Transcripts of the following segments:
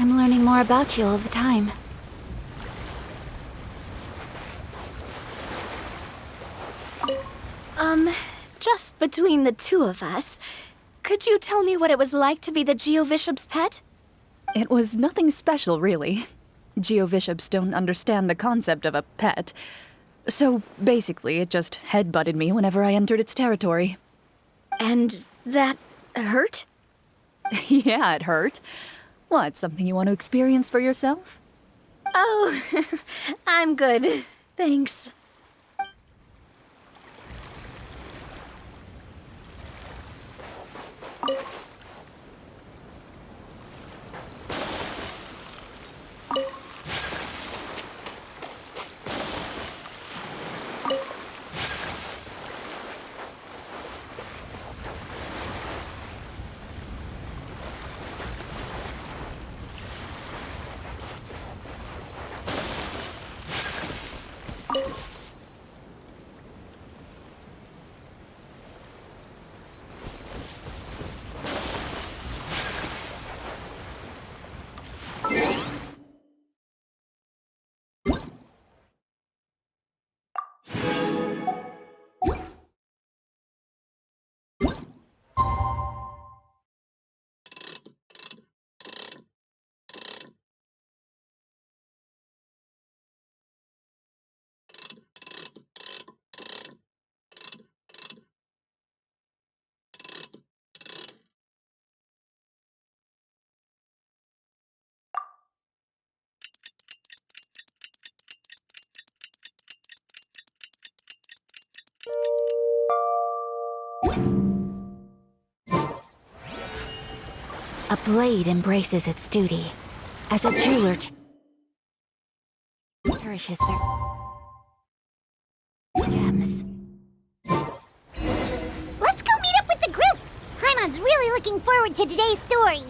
I'm learning more about you all the time. Just between the two of us, could you tell me what it was like to be the Geovishop's pet? It was nothing special, really. Geovishops don't understand the concept of a pet. So basically, it just headbutted me whenever I entered its territory. And that hurt? Yeah, it hurt. What, something you want to experience for yourself? Oh, I'm good. Thanks. A blade embraces its duty. As a jeweler cherishes their gems. Let's go meet up with the group! Paimon's really looking forward to today's story.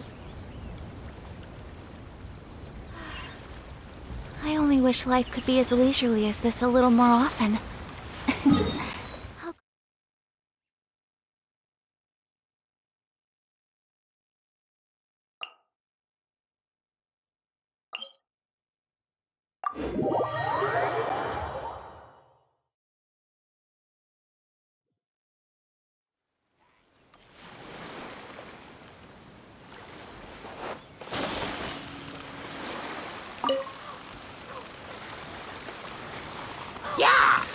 I only wish life could be as leisurely as this a little more often. Yeah!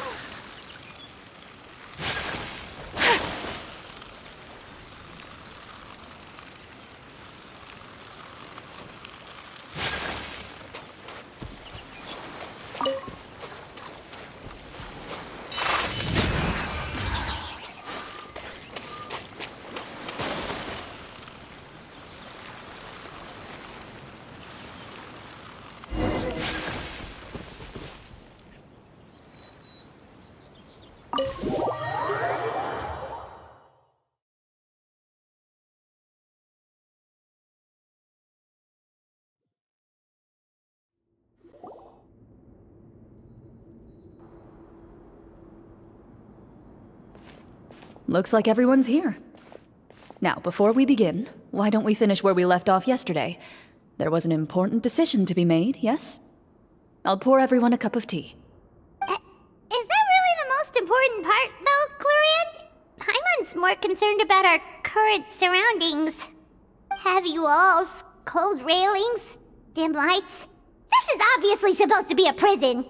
Looks like everyone's here. Now, before we begin, why don't we finish where we left off yesterday? There was an important decision to be made, yes? I'll pour everyone a cup of tea. Is that really the most important part, though, Chlorinde? Paimon's more concerned about our current surroundings. Heavy walls, cold railings, dim lights. This is obviously supposed to be a prison.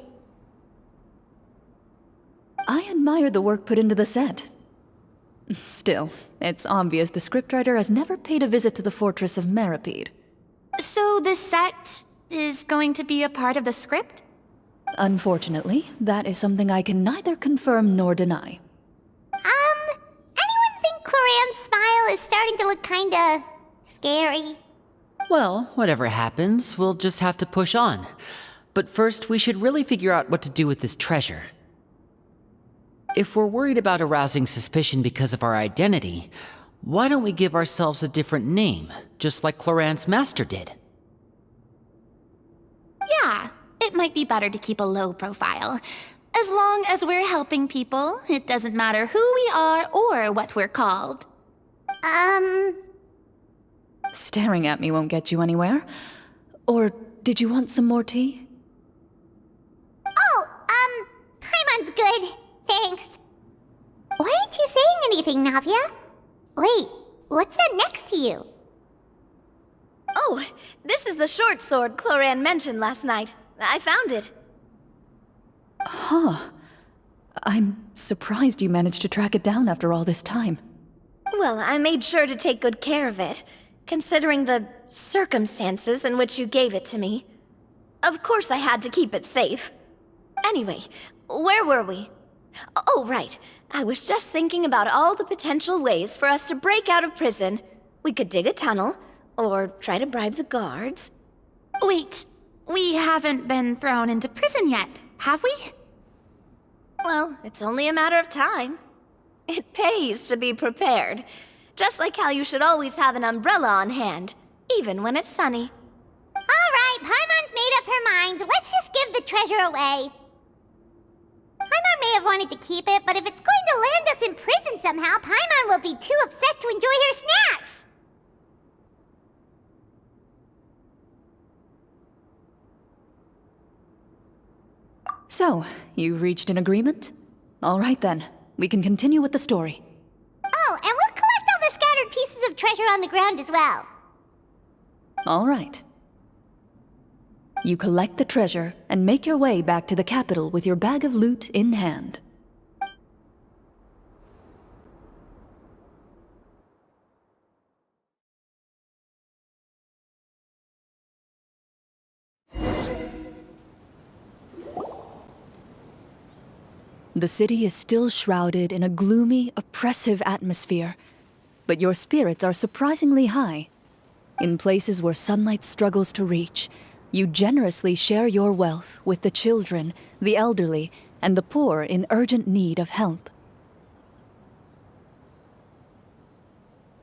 I admire the work put into the set. Still, it's obvious the scriptwriter has never paid a visit to the fortress of Meripede. So the set is going to be a part of the script? Unfortunately, that is something I can neither confirm nor deny. Anyone think Clorinde's smile is starting to look kinda scary? Well, whatever happens, we'll just have to push on. But first, we should really figure out what to do with this treasure. If we're worried about arousing suspicion because of our identity, why don't we give ourselves a different name, just like Clorinde's master did? Yeah, it might be better to keep a low profile. As long as we're helping people, it doesn't matter who we are or what we're called. Staring at me won't get you anywhere. Or did you want some more tea? Oh, Paimon's good. Thanks. Why aren't you saying anything, Navia? Wait, what's that next to you? Oh, this is the short sword Chlorinde mentioned last night. I found it. Huh. I'm surprised you managed to track it down after all this time. Well, I made sure to take good care of it, considering the circumstances in which you gave it to me. Of course I had to keep it safe. Anyway, where were we? Oh, right. I was just thinking about all the potential ways for us to break out of prison. We could dig a tunnel, or try to bribe the guards. Wait, we haven't been thrown into prison yet, have we? Well, it's only a matter of time. It pays to be prepared. Just like how you should always have an umbrella on hand, even when it's sunny. Alright, Paimon's made up her mind. Let's just give the treasure away. Paimon may have wanted to keep it, but if it's going to land us in prison somehow, Paimon will be too upset to enjoy her snacks. So, you reached an agreement? All right then, we can continue with the story. Oh, and we'll collect all the scattered pieces of treasure on the ground as well. All right. You collect the treasure and make your way back to the capital with your bag of loot in hand. The city is still shrouded in a gloomy, oppressive atmosphere, but your spirits are surprisingly high. In places where sunlight struggles to reach, you generously share your wealth with the children, the elderly, and the poor in urgent need of help.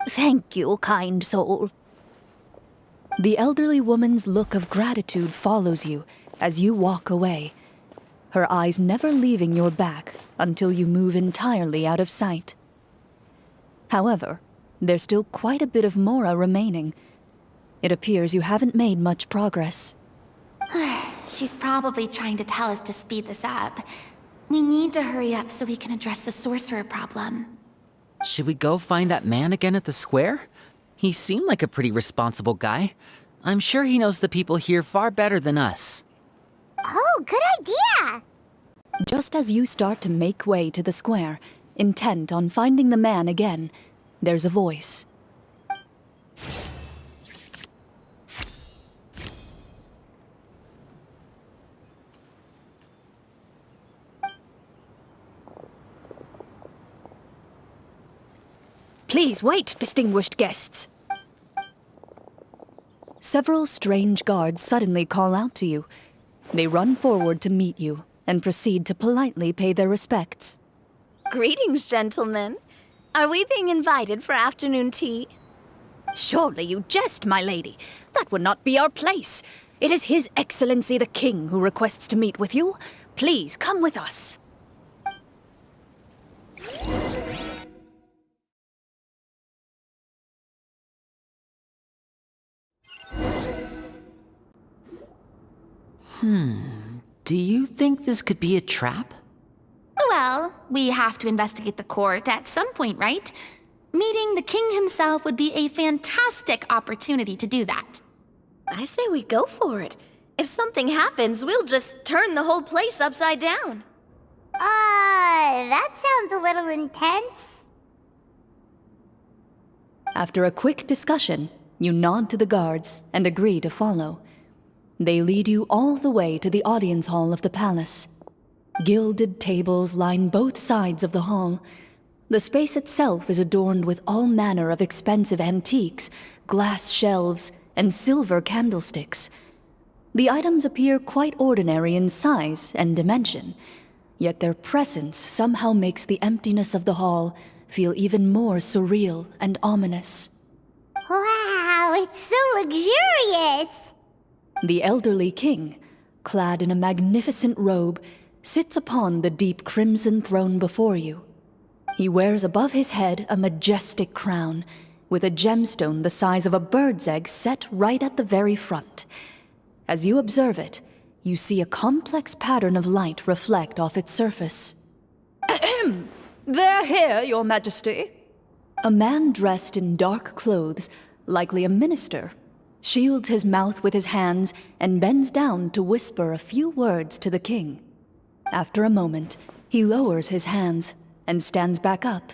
Thank you, kind soul. The elderly woman's look of gratitude follows you as you walk away, her eyes never leaving your back until you move entirely out of sight. However, there's still quite a bit of Mora remaining. It appears you haven't made much progress. She's probably trying to tell us to speed this up. We need to hurry up so we can address the sorcerer problem. Should we go find that man again at the square? He seemed like a pretty responsible guy. I'm sure he knows the people here far better than us. Oh, good idea! Just as you start to make way to the square, intent on finding the man again, there's a voice. Please wait, distinguished guests. Several strange guards suddenly call out to you. They run forward to meet you and proceed to politely pay their respects. Greetings, gentlemen. Are we being invited for afternoon tea? Surely you jest, my lady. That would not be our place. It is His Excellency the King who requests to meet with you. Please come with us. Do you think this could be a trap? Well, we have to investigate the court at some point, right? Meeting the king himself would be a fantastic opportunity to do that. I say we go for it. If something happens, we'll just turn the whole place upside down. That sounds a little intense. After a quick discussion, you nod to the guards and agree to follow. They lead you all the way to the audience hall of the palace. Gilded tables line both sides of the hall. The space itself is adorned with all manner of expensive antiques, glass shelves, and silver candlesticks. The items appear quite ordinary in size and dimension, yet their presence somehow makes the emptiness of the hall feel even more surreal and ominous. Wow, it's so luxurious! The elderly king, clad in a magnificent robe, sits upon the deep crimson throne before you. He wears above his head a majestic crown, with a gemstone the size of a bird's egg set right at the very front. As you observe it, you see a complex pattern of light reflect off its surface. Ahem! They're here, Your Majesty. A man dressed in dark clothes, likely a minister, shields his mouth with his hands and bends down to whisper a few words to the king. After a moment, he lowers his hands and stands back up.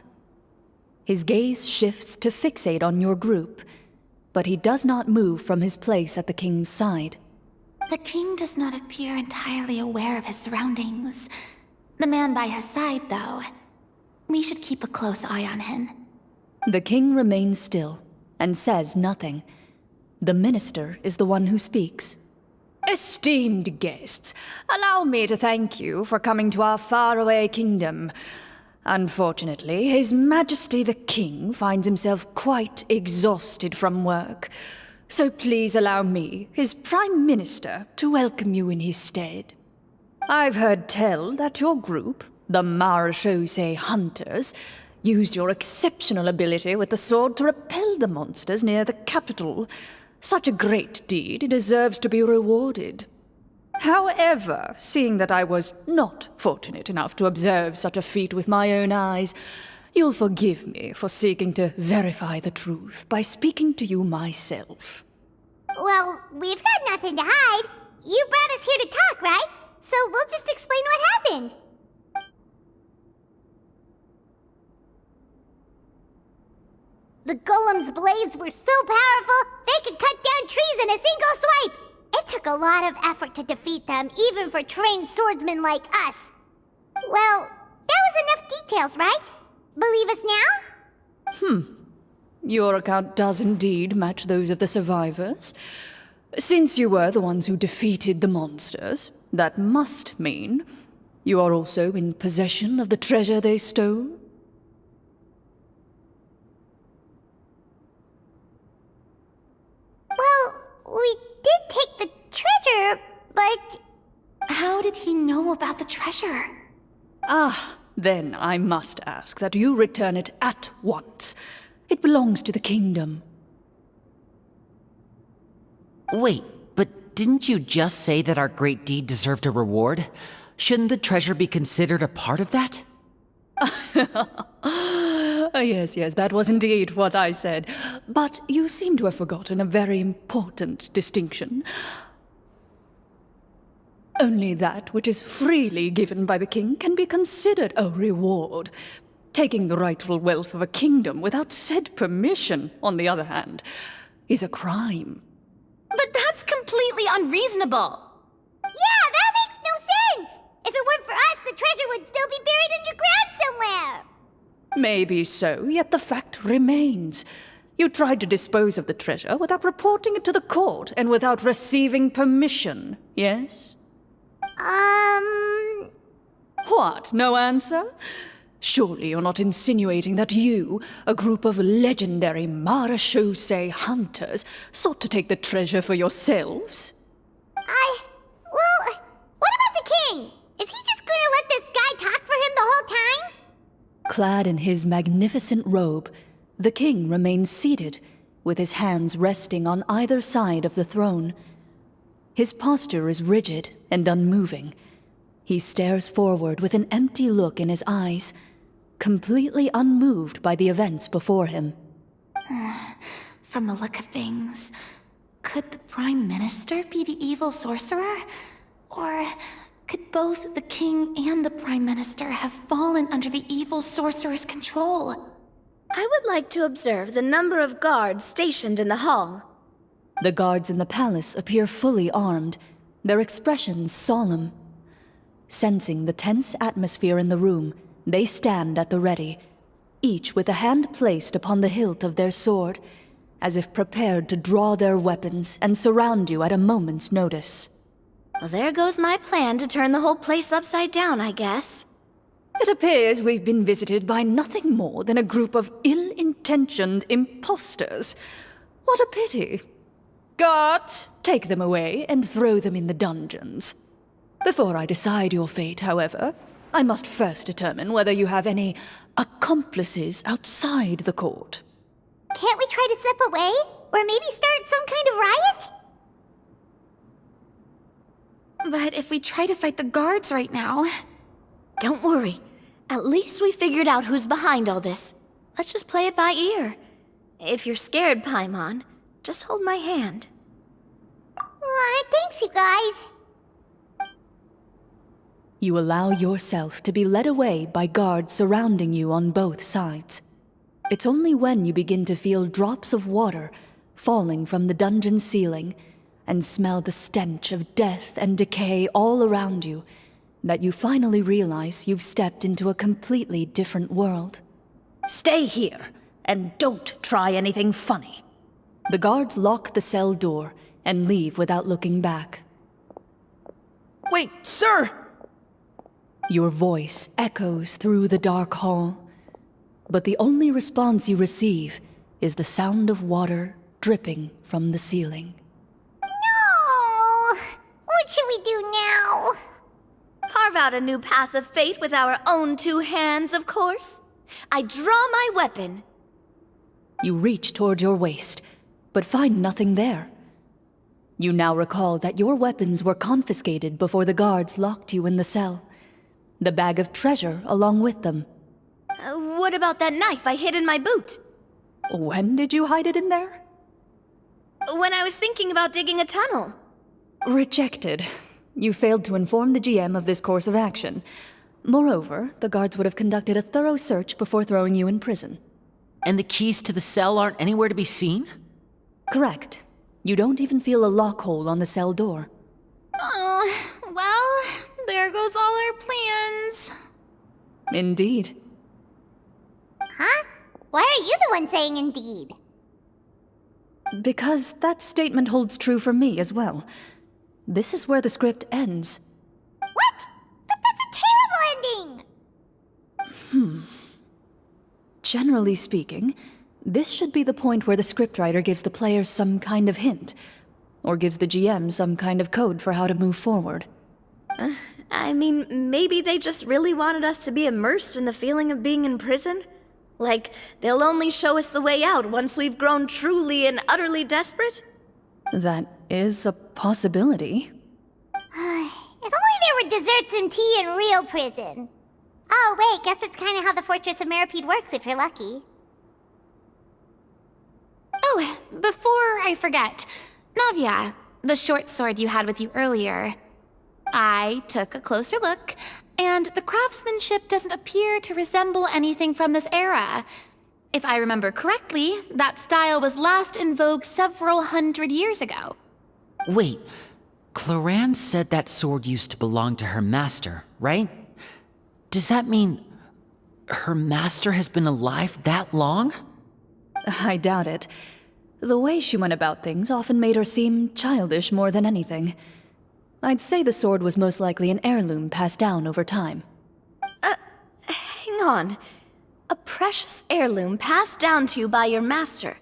His gaze shifts to fixate on your group, but he does not move from his place at the king's side. The king does not appear entirely aware of his surroundings. The man by his side, though. We should keep a close eye on him. The king remains still and says nothing. The minister is the one who speaks. Esteemed guests, allow me to thank you for coming to our faraway kingdom. Unfortunately, His Majesty the King finds himself quite exhausted from work. So please allow me, his Prime Minister, to welcome you in his stead. I've heard tell that your group, the Marechaussee Hunters, used your exceptional ability with the sword to repel the monsters near the capital. Such a great deed deserves to be rewarded. However, seeing that I was not fortunate enough to observe such a feat with my own eyes, you'll forgive me for seeking to verify the truth by speaking to you myself. Well, we've got nothing to hide. You brought us here to talk, right? So we'll just explain what happened. The golem's blades were so powerful, they could cut down trees in a single swipe! It took a lot of effort to defeat them, even for trained swordsmen like us. Well, that was enough details, right? Believe us now? Your account does indeed match those of the survivors. Since you were the ones who defeated the monsters, that must mean you are also in possession of the treasure they stole? Well, we did take the treasure, but... How did he know about the treasure? Then I must ask that you return it at once. It belongs to the kingdom. Wait, but didn't you just say that our great deed deserved a reward? Shouldn't the treasure be considered a part of that? Yes, that was indeed what I said. But you seem to have forgotten a very important distinction. Only that which is freely given by the king can be considered a reward. Taking the rightful wealth of a kingdom without said permission, on the other hand, is a crime. But that's completely unreasonable. Yeah, that makes no sense! If it weren't for us, the treasure would still be buried underground somewhere! Maybe so, yet the fact remains. You tried to dispose of the treasure without reporting it to the court and without receiving permission, yes? What, no answer? Surely you're not insinuating that you, a group of legendary Marechaussee hunters, sought to take the treasure for yourselves? Well, what about the king? Is he just gonna let this guy talk for him the whole time? Clad in his magnificent robe, the king remains seated, with his hands resting on either side of the throne. His posture is rigid and unmoving. He stares forward with an empty look in his eyes, completely unmoved by the events before him. From the look of things, could the Prime Minister be the evil sorcerer? Or could both the King and the Prime Minister have fallen under the evil sorcerer's control? I would like to observe the number of guards stationed in the hall. The guards in the palace appear fully armed, their expressions solemn. Sensing the tense atmosphere in the room, they stand at the ready, each with a hand placed upon the hilt of their sword, as if prepared to draw their weapons and surround you at a moment's notice. Well, there goes my plan to turn the whole place upside down, I guess. It appears we've been visited by nothing more than a group of ill-intentioned imposters. What a pity. Guards, take them away and throw them in the dungeons. Before I decide your fate, however, I must first determine whether you have any accomplices outside the court. Can't we try to slip away? Or maybe start some kind of riot? But if we try to fight the guards right now... Don't worry. At least we figured out who's behind all this. Let's just play it by ear. If you're scared, Paimon, just hold my hand. Thanks, you guys. You allow yourself to be led away by guards surrounding you on both sides. It's only when you begin to feel drops of water falling from the dungeon ceiling and smell the stench of death and decay all around you that you finally realize you've stepped into a completely different world. Stay here, and don't try anything funny. The guards lock the cell door and leave without looking back. Wait, sir! Your voice echoes through the dark hall, but the only response you receive is the sound of water dripping from the ceiling. No! What should we do now? Carve out a new path of fate with our own two hands, of course. I draw my weapon. You reach toward your waist, but find nothing there. You now recall that your weapons were confiscated before the guards locked you in the cell. The bag of treasure along with them. What about that knife I hid in my boot? When did you hide it in there? When I was thinking about digging a tunnel. Rejected. You failed to inform the GM of this course of action. Moreover, the guards would have conducted a thorough search before throwing you in prison. And the keys to the cell aren't anywhere to be seen? Correct. You don't even feel a lock hole on the cell door. Oh, well, there goes all our plans. Indeed. Huh? Why are you the one saying indeed? Because that statement holds true for me as well. This is where the script ends. What? But that's a terrible ending! Generally speaking, this should be the point where the scriptwriter gives the players some kind of hint, or gives the GM some kind of code for how to move forward. I mean, maybe they just really wanted us to be immersed in the feeling of being in prison? Like, they'll only show us the way out once we've grown truly and utterly desperate? That is a possibility. If only there were desserts and tea in real prison. Oh, wait, guess it's kind of how the Fortress of Meripede works if you're lucky. Oh, before I forget, Navia, the short sword you had with you earlier. I took a closer look, and the craftsmanship doesn't appear to resemble anything from this era. If I remember correctly, that style was last in vogue several hundred years ago. Wait, Chlorinde said that sword used to belong to her master, right? Does that mean her master has been alive that long? I doubt it. The way she went about things often made her seem childish more than anything. I'd say the sword was most likely an heirloom passed down over time. Hang on. A precious heirloom passed down to you by your master.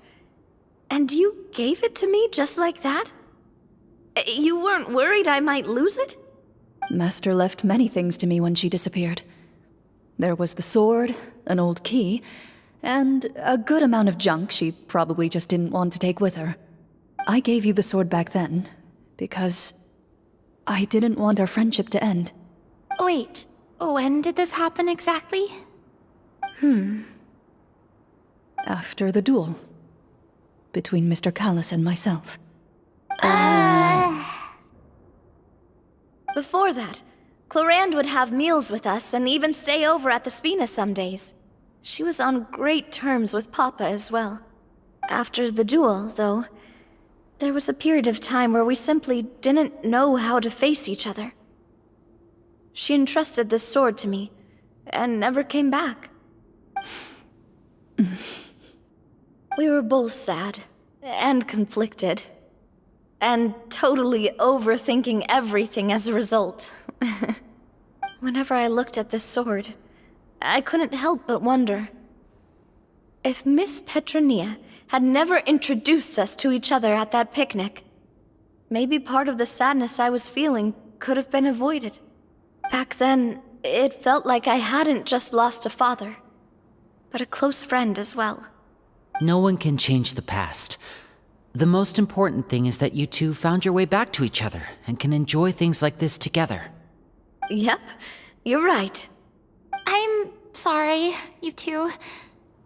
And you gave it to me just like that? You weren't worried I might lose it? Master left many things to me when she disappeared. There was the sword, an old key, and a good amount of junk she probably just didn't want to take with her. I gave you the sword back then, because I didn't want our friendship to end. Wait, when did this happen exactly? After the duel. Between Mr. Callis and myself. Before that, Chlorinde would have meals with us and even stay over at the Spina some days. She was on great terms with Papa as well. After the duel, though, there was a period of time where we simply didn't know how to face each other. She entrusted this sword to me, and never came back. We were both sad, and conflicted, and totally overthinking everything as a result. Whenever I looked at this sword, I couldn't help but wonder if Miss Petronia had never introduced us to each other at that picnic. Maybe part of the sadness I was feeling could have been avoided. Back then, it felt like I hadn't just lost a father, but a close friend as well. No one can change the past. The most important thing is that you two found your way back to each other and can enjoy things like this together. Yep, you're right. I'm sorry, you two.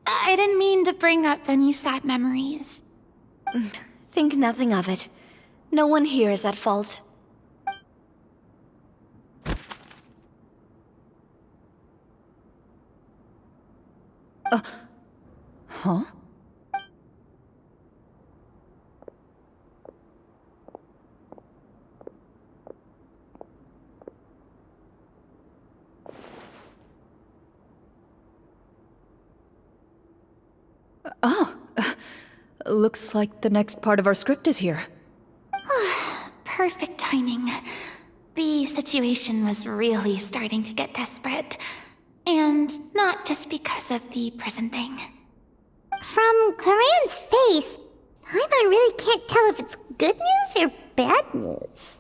I didn't mean to bring up any sad memories. Think nothing of it. No one here is at fault. Huh? Looks like the next part of our script is here. Perfect timing. The situation was really starting to get desperate. And not just because of the prison thing. From Chlorine's face, Paimon really can't tell if it's good news or bad news.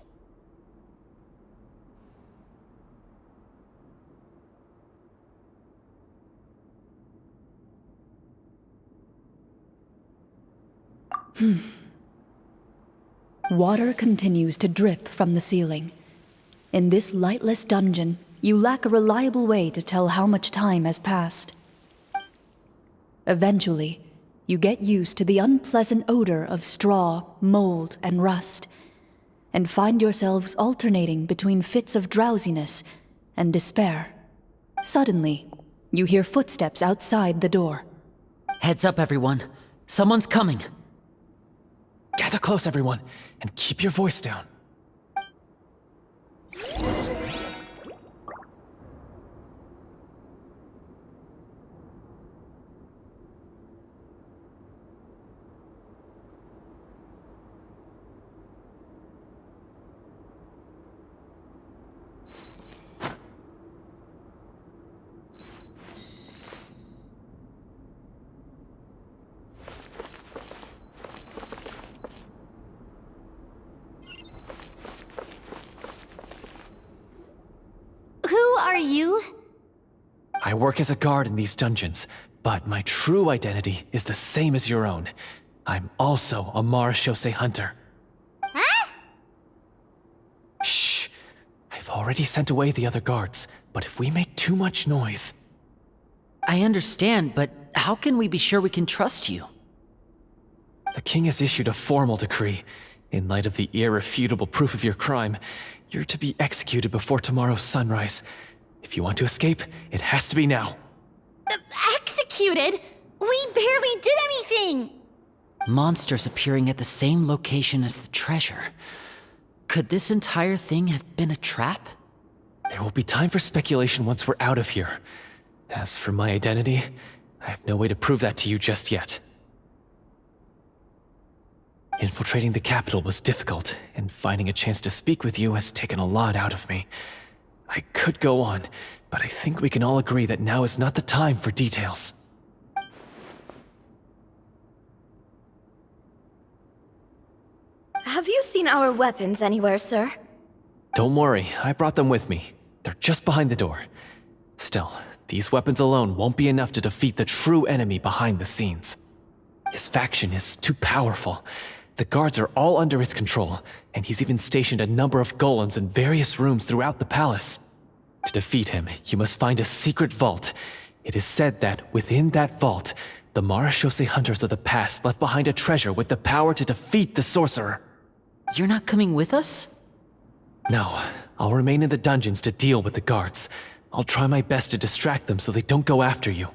Water continues to drip from the ceiling. In this lightless dungeon, you lack a reliable way to tell how much time has passed. Eventually, you get used to the unpleasant odor of straw, mold, and rust, and find yourselves alternating between fits of drowsiness and despair. Suddenly, you hear footsteps outside the door. Heads up, everyone. Someone's coming. Gather close, everyone, and keep your voice down. Who are you? I work as a guard in these dungeons, but my true identity is the same as your own. I'm also a marechaussee hunter. Huh? Shh! I've already sent away the other guards, but if we make too much noise... I understand, but how can we be sure we can trust you? The king has issued a formal decree. In light of the irrefutable proof of your crime, you're to be executed before tomorrow's sunrise. If you want to escape, it has to be now. Executed? We barely did anything! Monsters appearing at the same location as the treasure. Could this entire thing have been a trap? There will be time for speculation once we're out of here. As for my identity, I have no way to prove that to you just yet. Infiltrating the capital was difficult, and finding a chance to speak with you has taken a lot out of me. I could go on, but I think we can all agree that now is not the time for details. Have you seen our weapons anywhere, sir? Don't worry, I brought them with me. They're just behind the door. Still, these weapons alone won't be enough to defeat the true enemy behind the scenes. His faction is too powerful. The guards are all under his control, and he's even stationed a number of golems in various rooms throughout the palace. To defeat him, you must find a secret vault. It is said that within that vault, the marechaussee hunters of the past left behind a treasure with the power to defeat the sorcerer. You're not coming with us? No, I'll remain in the dungeons to deal with the guards. I'll try my best to distract them so they don't go after you.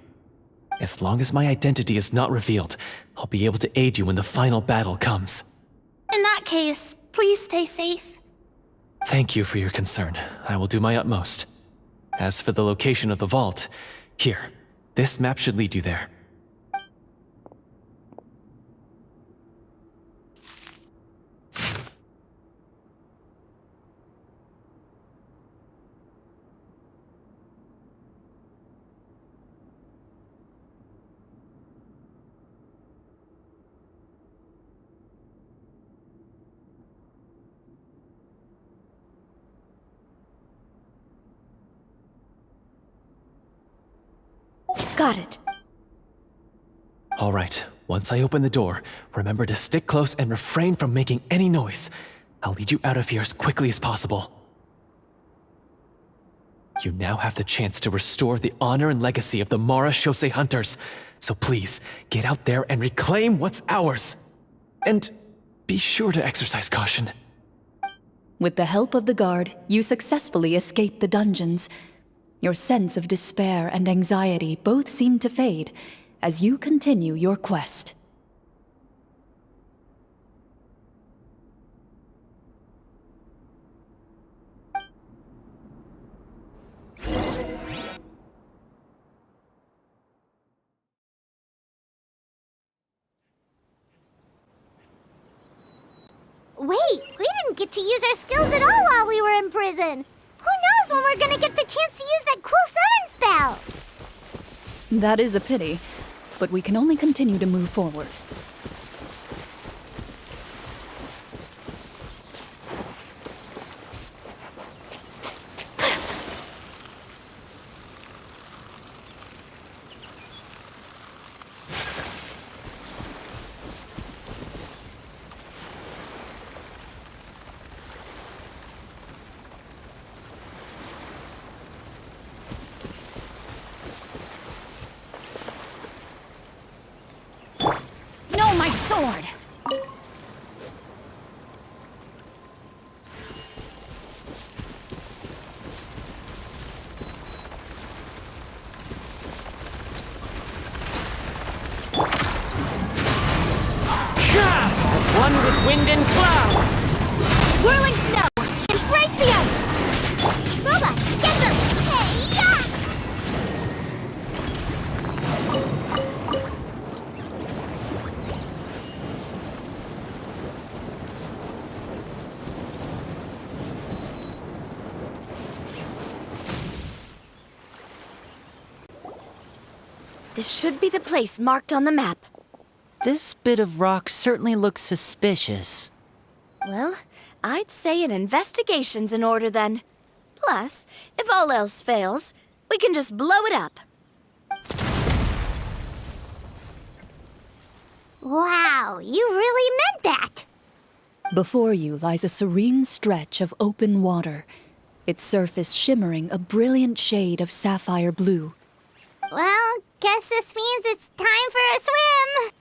As long as my identity is not revealed, I'll be able to aid you when the final battle comes. In that case, please stay safe. Thank you for your concern. I will do my utmost. As for the location of the vault, here, this map should lead you there. Got it. All right, Once I open the door, remember to stick close and refrain from making any noise. I'll lead you out of here as quickly as possible. You now have the chance to restore the honor and legacy of the Mara Shosei Hunters. So please, get out there and reclaim what's ours. And be sure to exercise caution. With the help of the guard, you successfully escape the dungeons. Your sense of despair and anxiety both seem to fade as you continue your quest. Wait, we didn't get to use our skills at all while we were in prison. Who knows when we're gonna get the chance to use that cool summon spell? That is a pity, but we can only continue to move forward. No, my sword! As one with wind and cloud! Whirling snow! Embrace the ice! Robot, get them! Hey, ya! This should be the place marked on the map. This bit of rock certainly looks suspicious. Well, I'd say an investigation's in order then. Plus, if all else fails, we can just blow it up. Wow, you really meant that! Before you lies a serene stretch of open water, its surface shimmering a brilliant shade of sapphire blue. Well, guess this means it's time for a swim!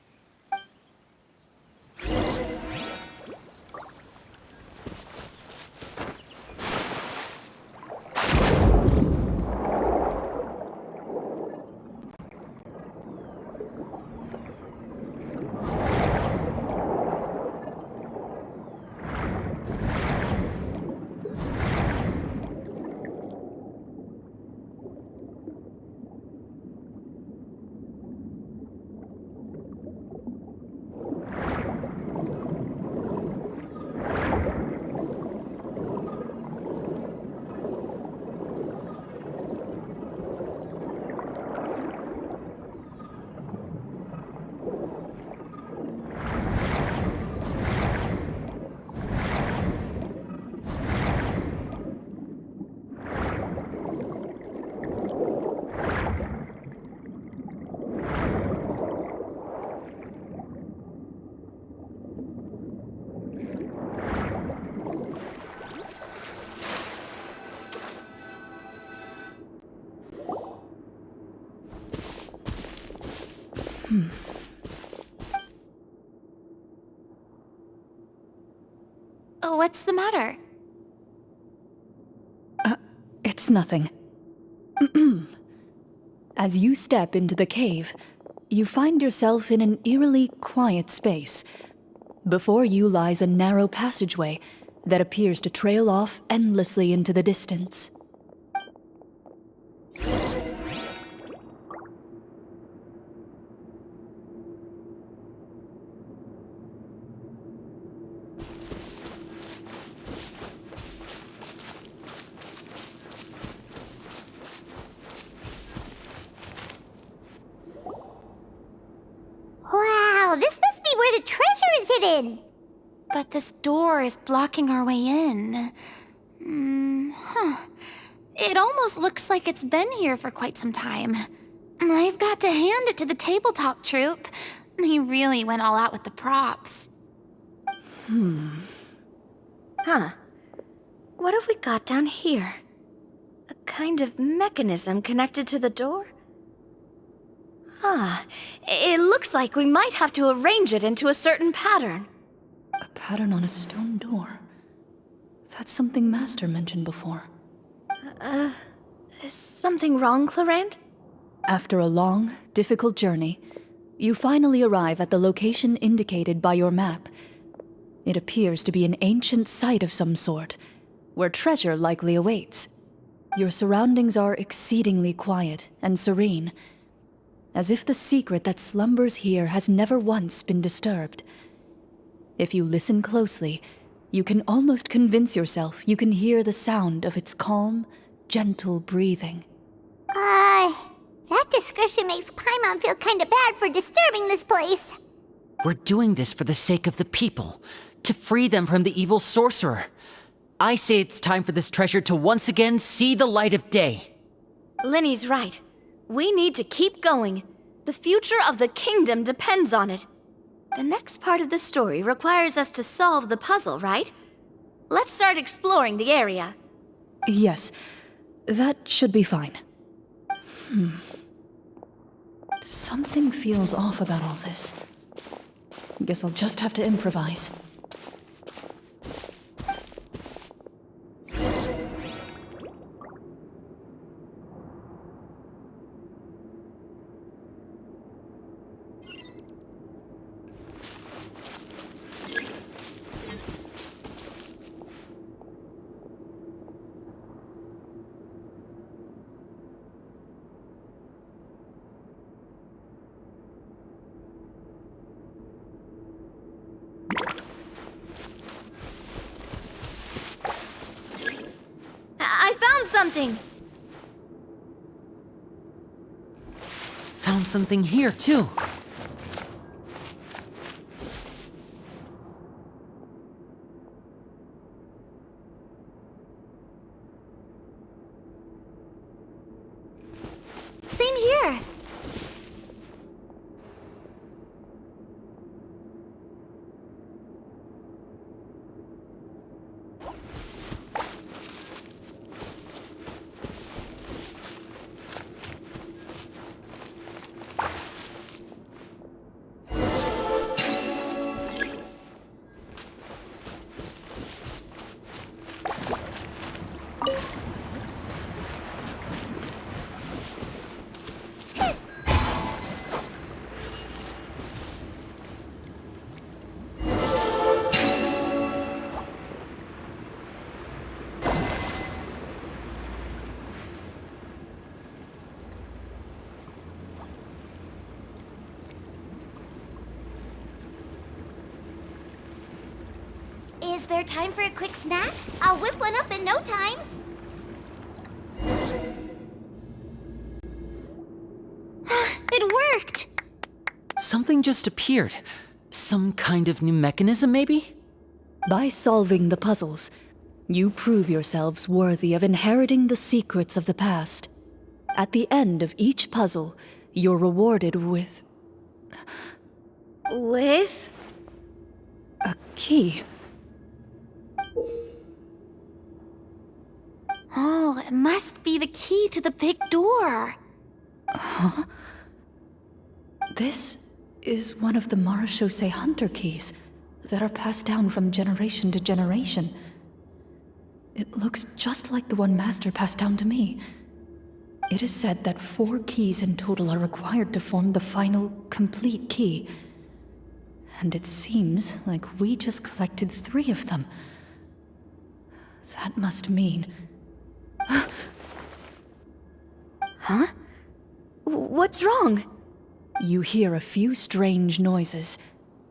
Oh, what's the matter? It's nothing. As you step into the cave, you find yourself in an eerily quiet space. Before you lies a narrow passageway that appears to trail off endlessly into the distance. Wow, this must be where the treasure is hidden! But this door is blocking our way in. It almost looks like it's been here for quite some time. I've got to hand it to the tabletop troupe. They really went all out with the props. Huh. What have we got down here? A kind of mechanism connected to the door? Ah, it looks like we might have to arrange it into a certain pattern. A pattern on a stone door. That's something Master mentioned before. Is something wrong, Chlorinde? After a long, difficult journey, you finally arrive at the location indicated by your map. It appears to be an ancient site of some sort, where treasure likely awaits. Your surroundings are exceedingly quiet and serene, as if the secret that slumbers here has never once been disturbed. If you listen closely, you can almost convince yourself you can hear the sound of its calm, gentle breathing. That description makes Paimon feel kinda bad for disturbing this place. We're doing this for the sake of the people, to free them from the evil sorcerer. I say it's time for this treasure to once again see the light of day. Linny's right. We need to keep going. The future of the kingdom depends on it. The next part of the story requires us to solve the puzzle, right? Let's start exploring the area. Yes, that should be fine. Something feels off about all this. Guess I'll just have to improvise. I found something! Found something here, too. Same here. Is there time for a quick snack? I'll whip one up in no time. It worked! Something just appeared. Some kind of new mechanism, maybe? By solving the puzzles, you prove yourselves worthy of inheriting the secrets of the past. At the end of each puzzle, you're rewarded with With? a key. Oh, it must be the key to the big door. This is one of the Marechaussee Hunter keys that are passed down from generation to generation. It looks just like the one Master passed down to me. It is said that 4 keys in total are required to form the final, complete key. And it seems like we just collected 3 of them. That must mean... Huh? What's wrong? You hear a few strange noises.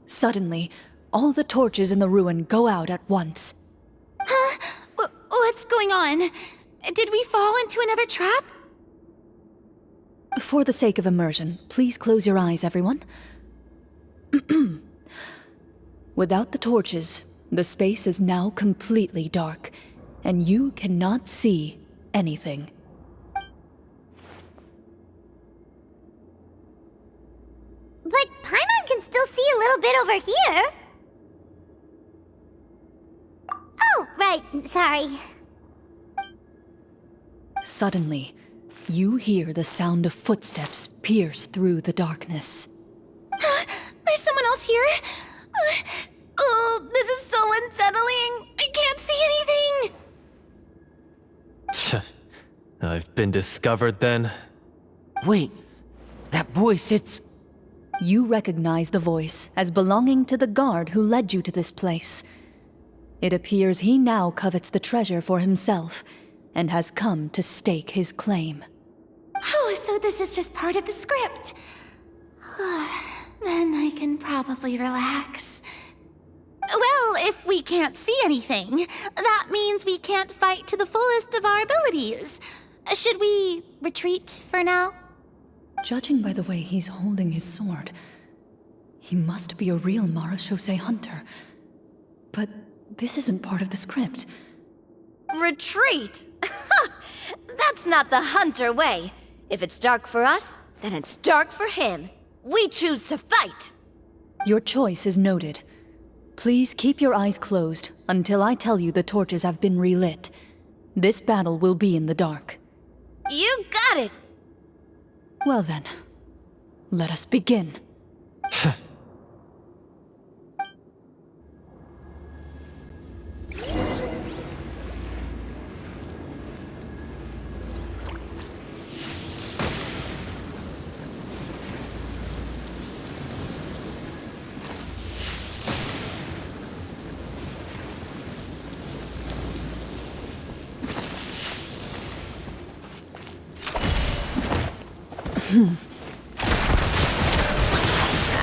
Suddenly, all the torches in the ruin go out at once. Huh? What's going on? Did we fall into another trap? For the sake of immersion, please close your eyes, everyone. Without the torches, the space is now completely dark, and you cannot see anything. But Paimon can still see a little bit over here. Oh, right, sorry. Suddenly, you hear the sound of footsteps pierce through the darkness. There's someone else here? Oh, this is so unsettling. I can't see anything. I've been discovered then. Wait, that voice, it's... You recognize the voice as belonging to the guard who led you to this place. It appears he now covets the treasure for himself and has come to stake his claim. Oh, so this is just part of the script. Then I can probably relax. Well, if we can't see anything, that means we can't fight to the fullest of our abilities. Should we retreat for now? Judging by the way he's holding his sword, he must be a real Marechaussee hunter. But this isn't part of the script. Retreat? That's not the hunter way. If it's dark for us, then it's dark for him. We choose to fight. Your choice is noted. Please keep your eyes closed until I tell you the torches have been relit. This battle will be in the dark. You got it. Well then, let us begin.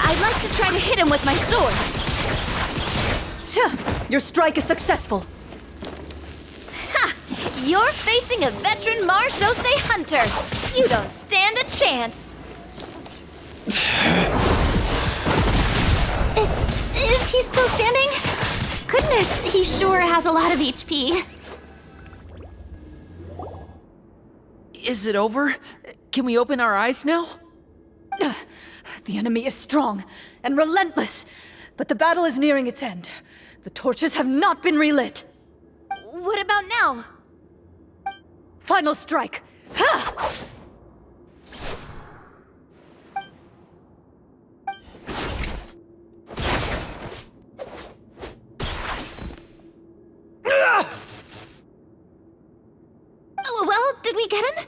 I'd like to try to hit him with my sword. Your strike is successful. Ha! You're facing a veteran Marechaussee hunter. You don't stand a chance. Is he still standing? Goodness, he sure has a lot of HP. Is it over? Can we open our eyes now? The enemy is strong and relentless, but the battle is nearing its end. The torches have not been relit. What about now? Final strike. Ha! Oh, well, did we get him?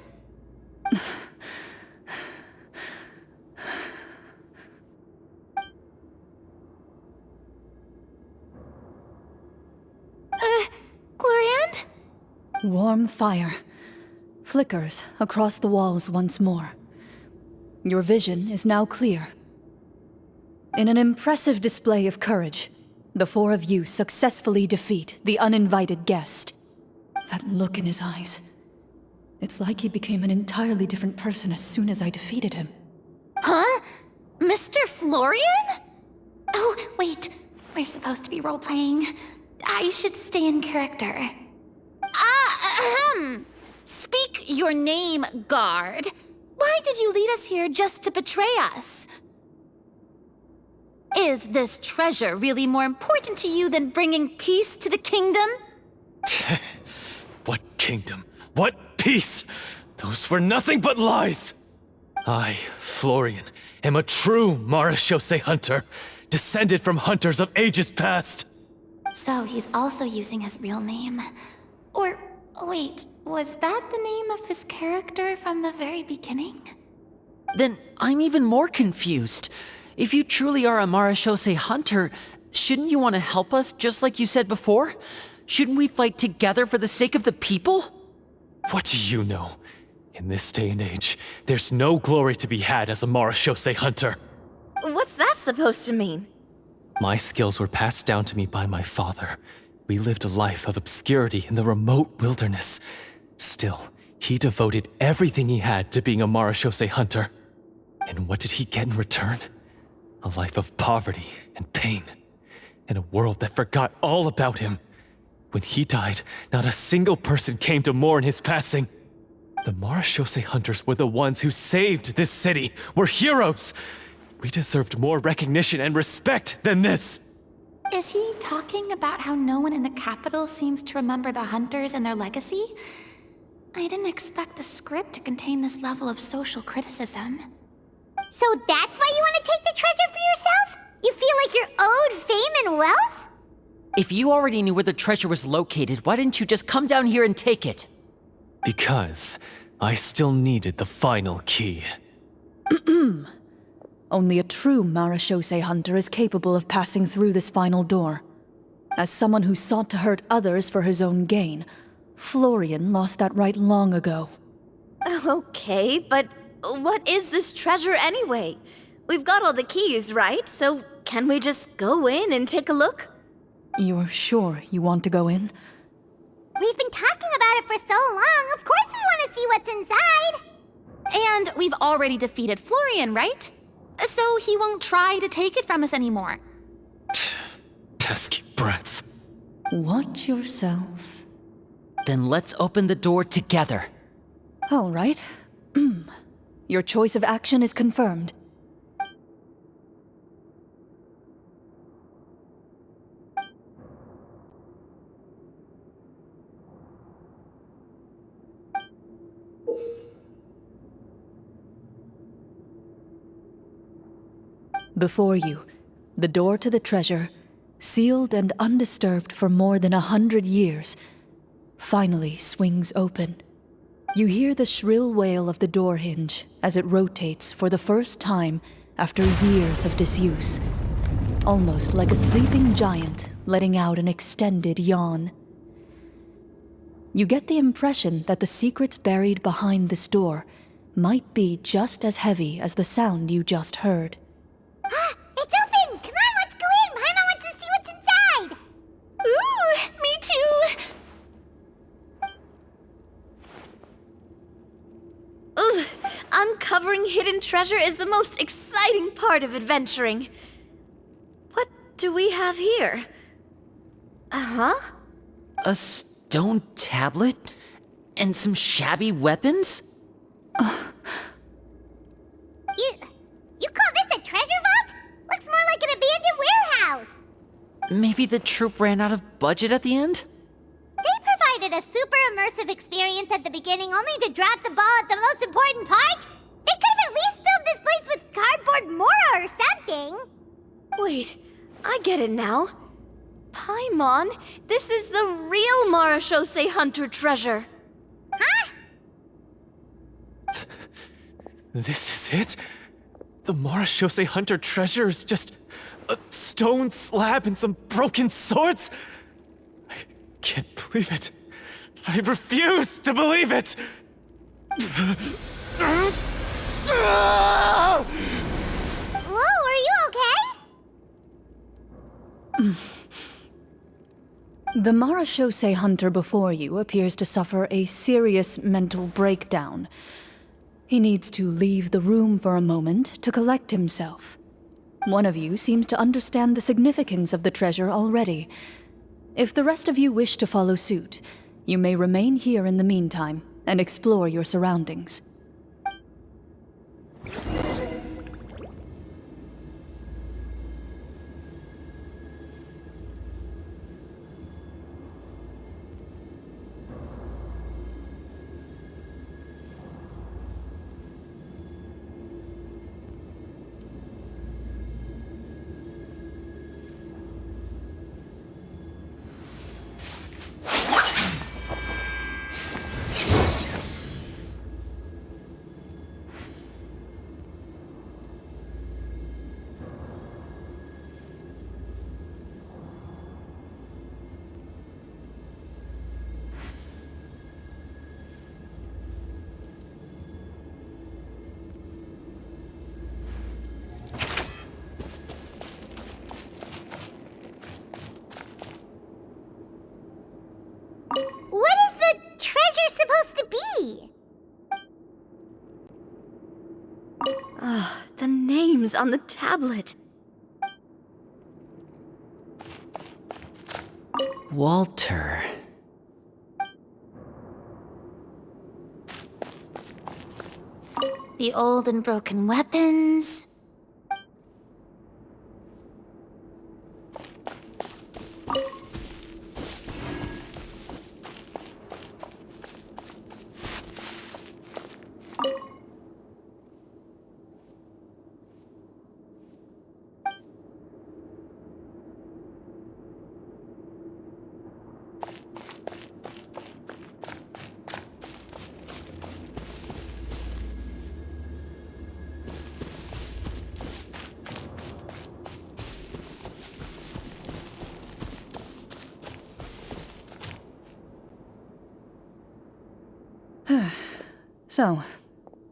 Chlorinde? Warm fire flickers across the walls once more. Your vision is now clear. In an impressive display of courage, the four of you successfully defeat the uninvited guest. That look in his eyes. It's like he became an entirely different person as soon as I defeated him. Huh? Mr. Florian? Oh, wait. We're supposed to be role-playing. I should stay in character. Speak your name, guard. Why did you lead us here just to betray us? Is this treasure really more important to you than bringing peace to the kingdom? What kingdom? What peace? Those were nothing but lies! I, Florian, am a true Marechaussee hunter, descended from hunters of ages past. So he's also using his real name. Or, wait, was that the name of his character from the very beginning? Then I'm even more confused. If you truly are a Marechaussee hunter, shouldn't you want to help us just like you said before? Shouldn't we fight together for the sake of the people? What do you know? In this day and age, there's no glory to be had as a Marechaussee hunter. What's that supposed to mean? My skills were passed down to me by my father. We lived a life of obscurity in the remote wilderness. Still, he devoted everything he had to being a Marechaussee hunter. And what did he get in return? A life of poverty and pain. In a world that forgot all about him. When he died, not a single person came to mourn his passing. The Marechaussee hunters were the ones who saved this city, were heroes. We deserved more recognition and respect than this! Is he talking about how no one in the capital seems to remember the hunters and their legacy? I didn't expect the script to contain this level of social criticism. So that's why you want to take the treasure for yourself? You feel like you're owed fame and wealth? If you already knew where the treasure was located, why didn't you just come down here and take it? Because I still needed the final key. Only a true Marachose hunter is capable of passing through this final door. As someone who sought to hurt others for his own gain, Florian lost that right long ago. Okay, but what is this treasure anyway? We've got all the keys, right? So can we just go in and take a look? You're sure you want to go in? We've been talking about it for so long, of course we want to see what's inside! And we've already defeated Florian, right? So he won't try to take it from us anymore. Pesky brats. Watch yourself. Then let's open the door together. All right. Your choice of action is confirmed. Before you, the door to the treasure, sealed and undisturbed for more than 100 years, finally swings open. You hear the shrill wail of the door hinge as it rotates for the first time after years of disuse, almost like a sleeping giant letting out an extended yawn. You get the impression that the secrets buried behind this door might be just as heavy as the sound you just heard. It's open! Come on, let's go in! Paimon wants to see what's inside! Ooh, me too! Ugh, uncovering hidden treasure is the most exciting part of adventuring. What do we have here? Uh-huh. A stone tablet? And some shabby weapons? You call this a treasure vault? Looks more like an abandoned warehouse! Maybe the troop ran out of budget at the end? They provided a super immersive experience at the beginning only to drop the ball at the most important part? They could have at least filled this place with cardboard mora or something! Wait, I get it now. Paimon, this is the real Marachose hunter treasure. Huh? This is it? The Marachose Hunter treasure is just a stone slab and some broken swords? I can't believe it. I refuse to believe it! Whoa, are you okay? The Marachose hunter before you appears to suffer a serious mental breakdown. He needs to leave the room for a moment to collect himself. One of you seems to understand the significance of the treasure already. If the rest of you wish to follow suit, you may remain here in the meantime and explore your surroundings. What is the treasure supposed to be? The names on the tablet. Walter. The old and broken weapons. So,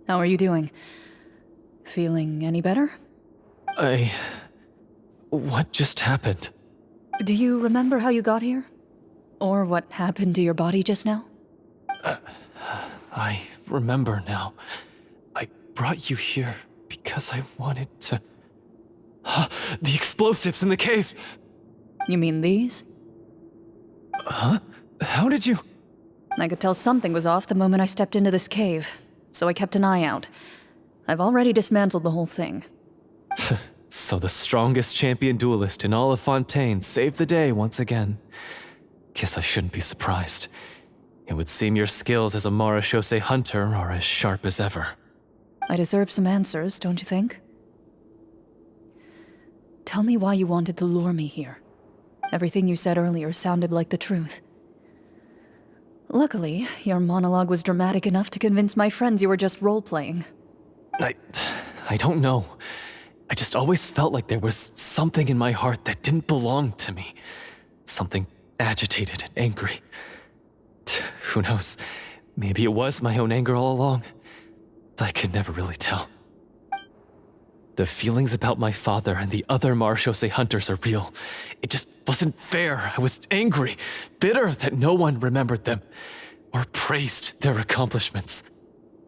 how are you doing? Feeling any better? What just happened? Do you remember how you got here? Or what happened to your body just now? I remember now. I brought you here because I wanted to... The explosives in the cave! You mean these? Huh? How did you... I could tell something was off the moment I stepped into this cave, so I kept an eye out. I've already dismantled the whole thing. So the strongest champion duelist in all of Fontaine saved the day once again. Guess I shouldn't be surprised. It would seem your skills as a Marechaussee hunter are as sharp as ever. I deserve some answers, don't you think? Tell me why you wanted to lure me here. Everything you said earlier sounded like the truth. Luckily, your monologue was dramatic enough to convince my friends you were just role-playing. I don't know. I just always felt like there was something in my heart that didn't belong to me. Something agitated and angry. Who knows? Maybe it was my own anger all along. I could never really tell. The feelings about my father and the other Marechaussee hunters are real. It just wasn't fair. I was angry, bitter that no one remembered them or praised their accomplishments.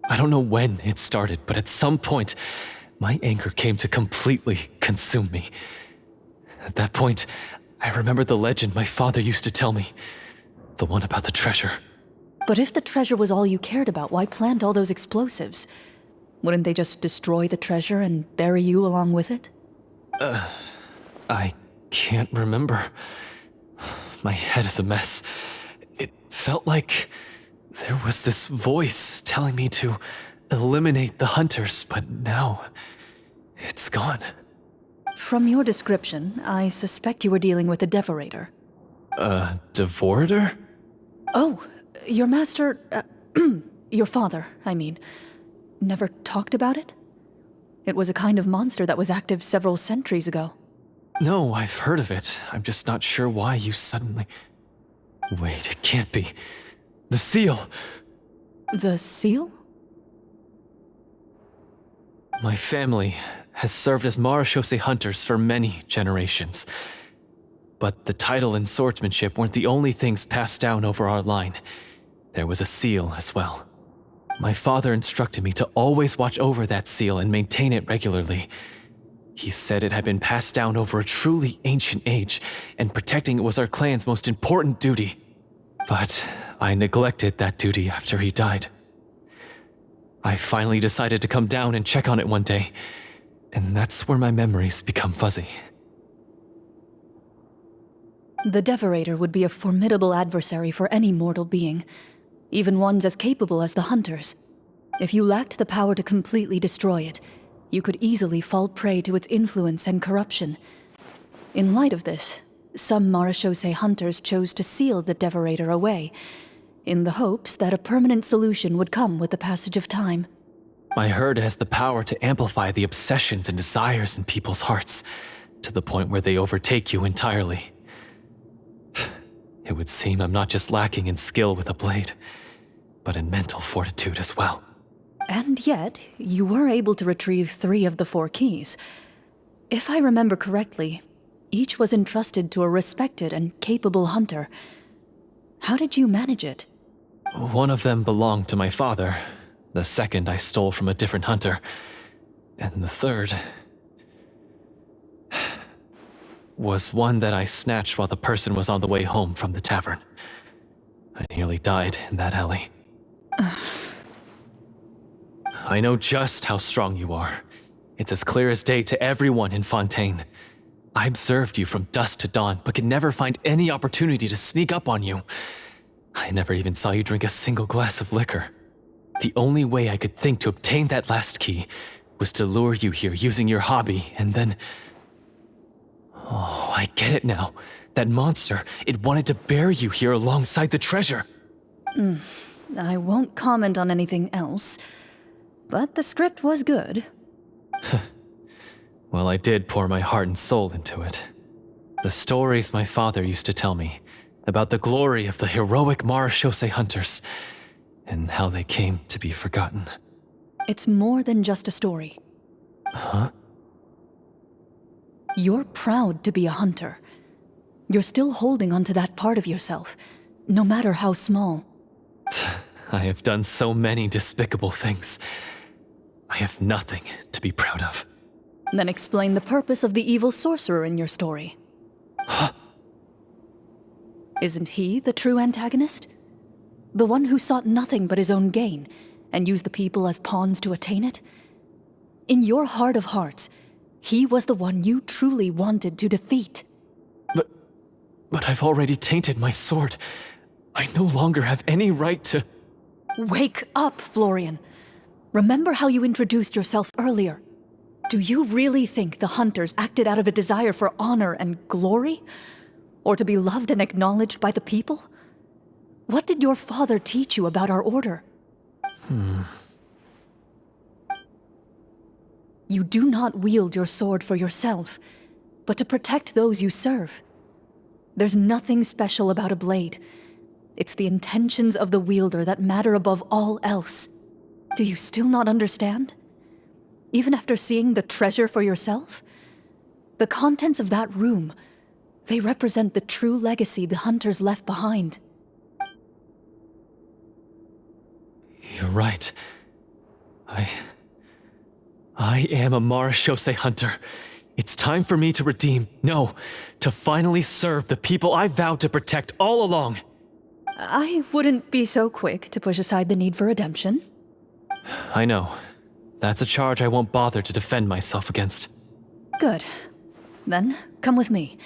I don't know when it started, but at some point, my anger came to completely consume me. At that point, I remembered the legend my father used to tell me. The one about the treasure. But if the treasure was all you cared about, why plant all those explosives? Wouldn't they just destroy the treasure and bury you along with it? I can't remember. My head is a mess. It felt like there was this voice telling me to eliminate the hunters, but now it's gone. From your description, I suspect you were dealing with a devorator. Devorator? Oh, your master... your father, I mean, never talked about it? It was a kind of monster that was active several centuries ago. No, I've heard of it. I'm just not sure why you suddenly... Wait, it can't be. The seal! The seal? My family has served as Marechaussee hunters for many generations. But the title and swordsmanship weren't the only things passed down over our line. There was a seal as well. My father instructed me to always watch over that seal and maintain it regularly. He said it had been passed down over a truly ancient age, and protecting it was our clan's most important duty. But I neglected that duty after he died. I finally decided to come down and check on it one day, and that's where my memories become fuzzy. The devorator would be a formidable adversary for any mortal being, even ones as capable as the hunters. If you lacked the power to completely destroy it, you could easily fall prey to its influence and corruption. In light of this, some Marechaussee hunters chose to seal the devorator away, in the hopes that a permanent solution would come with the passage of time. I heard it has the power to amplify the obsessions and desires in people's hearts, to the point where they overtake you entirely. It would seem I'm not just lacking in skill with a blade, but in mental fortitude as well. And yet, you were able to retrieve 3 of the 4 keys. If I remember correctly, each was entrusted to a respected and capable hunter. How did you manage it? One of them belonged to my father. The second I stole from a different hunter. And the third... was one that I snatched while the person was on the way home from the tavern. I nearly died in that alley. I know just how strong you are. It's as clear as day to everyone in Fontaine. I observed you from dusk to dawn, but could never find any opportunity to sneak up on you. I never even saw you drink a single glass of liquor. The only way I could think to obtain that last key was to lure you here using your hobby, and then... Oh, I get it now. That monster, it wanted to bury you here alongside the treasure. I won't comment on anything else, but the script was good. Well, I did pour my heart and soul into it. The stories my father used to tell me about the glory of the heroic Marechaussee hunters. and how they came to be forgotten. It's more than just a story. Huh? You're proud to be a hunter. You're still holding onto that part of yourself, no matter how small. I have done so many despicable things. I have nothing to be proud of. Then explain the purpose of the evil sorcerer in your story. Huh? Isn't he the true antagonist? The one who sought nothing but his own gain, and used the people as pawns to attain it? In your heart of hearts, he was the one you truly wanted to defeat. But I've already tainted my sword. I no longer have any right to... Wake up, Florian. Remember how you introduced yourself earlier. Do you really think the hunters acted out of a desire for honor and glory? Or to be loved and acknowledged by the people? What did your father teach you about our order? You do not wield your sword for yourself, but to protect those you serve. There's nothing special about a blade. It's the intentions of the wielder that matter above all else. Do you still not understand? Even after seeing the treasure for yourself? The contents of that room, they represent the true legacy the hunters left behind. You're right. I am a Marashose hunter. It's time for me to redeem, no, to finally serve the people I vowed to protect all along. I wouldn't be so quick to push aside the need for redemption. I know. That's a charge I won't bother to defend myself against. Good. Then, come with me,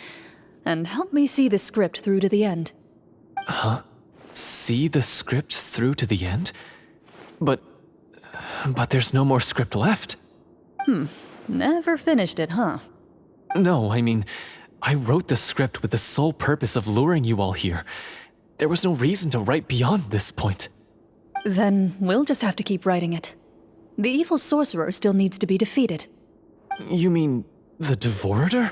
and help me see the script through to the end. Huh? See the script through to the end? But there's no more script left. Never finished it, huh? No, I mean, I wrote the script with the sole purpose of luring you all here. There was no reason to write beyond this point. Then we'll just have to keep writing it. The evil sorcerer still needs to be defeated. You mean the Devorator?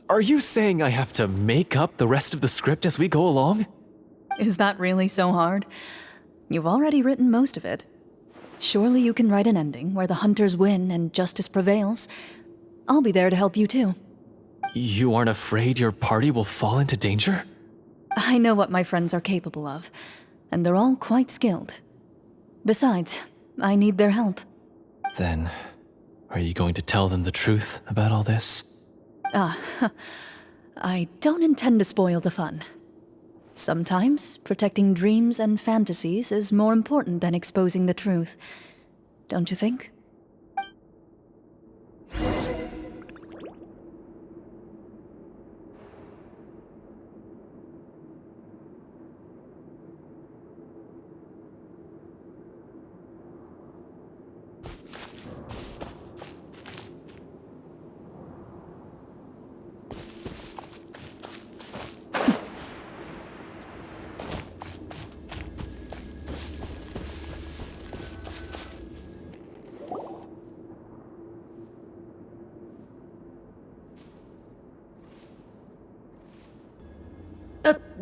Are you saying I have to make up the rest of the script as we go along? Is that really so hard? You've already written most of it. Surely you can write an ending where the hunters win and justice prevails. I'll be there to help you too. You aren't afraid your party will fall into danger? I know what my friends are capable of, and they're all quite skilled. Besides, I need their help. Then, are you going to tell them the truth about all this? I don't intend to spoil the fun. Sometimes, protecting dreams and fantasies is more important than exposing the truth. Don't you think?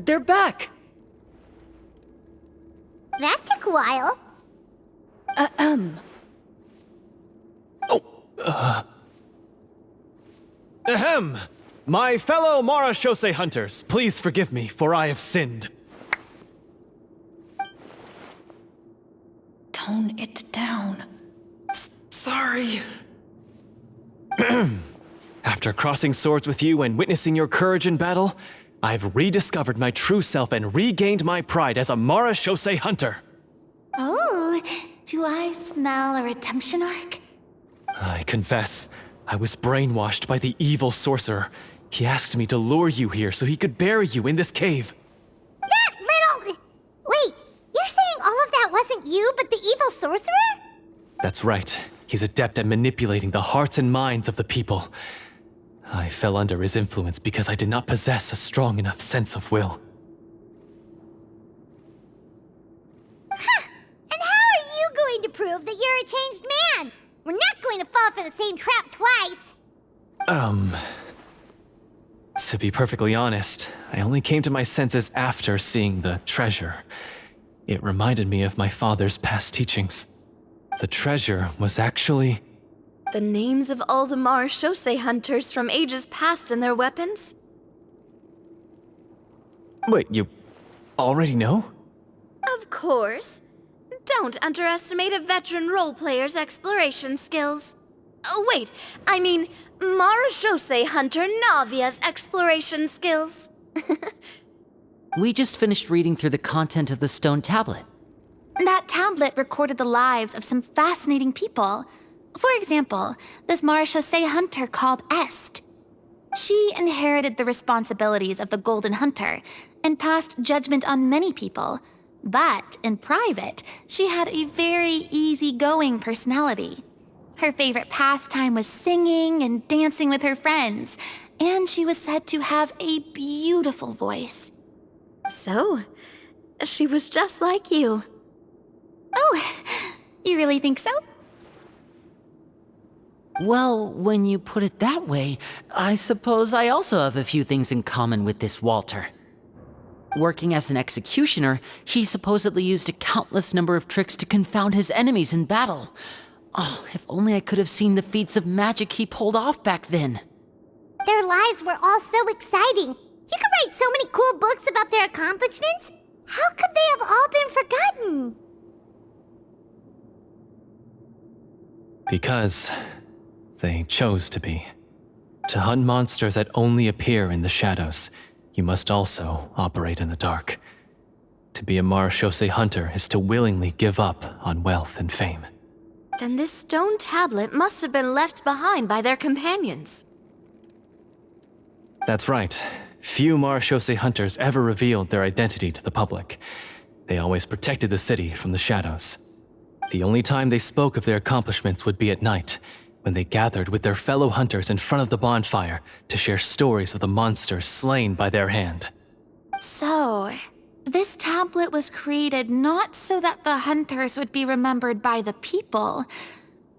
They're back! That took a while. Ahem! My fellow Marashose hunters, please forgive me, for I have sinned. Tone it down. Sorry. After crossing swords with you and witnessing your courage in battle, I've rediscovered my true self and regained my pride as a Marashose hunter. Oh, do I smell a redemption arc? I confess, I was brainwashed by the evil sorcerer. He asked me to lure you here so he could bury you in this cave. That little... Wait, you're saying all of that wasn't you, but the evil sorcerer? That's right. He's adept at manipulating the hearts and minds of the people. I fell under his influence because I did not possess a strong enough sense of will. Huh. And how are you going to prove that you're a changed man? We're not going to fall for the same trap twice. To be perfectly honest, I only came to my senses after seeing the treasure. It reminded me of my father's past teachings. The treasure was actually... The names of all the Marechaussee hunters from ages past and their weapons? Wait, you already know? Of course. Don't underestimate a veteran role-player's exploration skills. Oh, wait, I mean, Marechaussee Hunter Navia's exploration skills. We just finished reading through the content of the stone tablet. That tablet recorded the lives of some fascinating people. For example, this Marechaussee hunter called Est. She inherited the responsibilities of the Golden Hunter and passed judgment on many people. But in private, she had a very easygoing personality. Her favorite pastime was singing and dancing with her friends, and she was said to have a beautiful voice. So, she was just like you. Oh, you really think so? Well, when you put it that way, I suppose I also have a few things in common with this Walter. Working as an executioner, he supposedly used a countless number of tricks to confound his enemies in battle. Oh, if only I could have seen the feats of magic he pulled off back then. Their lives were all so exciting. You could write so many cool books about their accomplishments. How could they have all been forgotten? Because they chose to be. To hunt monsters that only appear in the shadows, you must also operate in the dark. To be a Marechaussee hunter is to willingly give up on wealth and fame. Then this stone tablet must have been left behind by their companions. That's right. Few Marechaussee hunters ever revealed their identity to the public. They always protected the city from the shadows. The only time they spoke of their accomplishments would be at night, when they gathered with their fellow hunters in front of the bonfire to share stories of the monsters slain by their hand. So, this tablet was created not so that the hunters would be remembered by the people,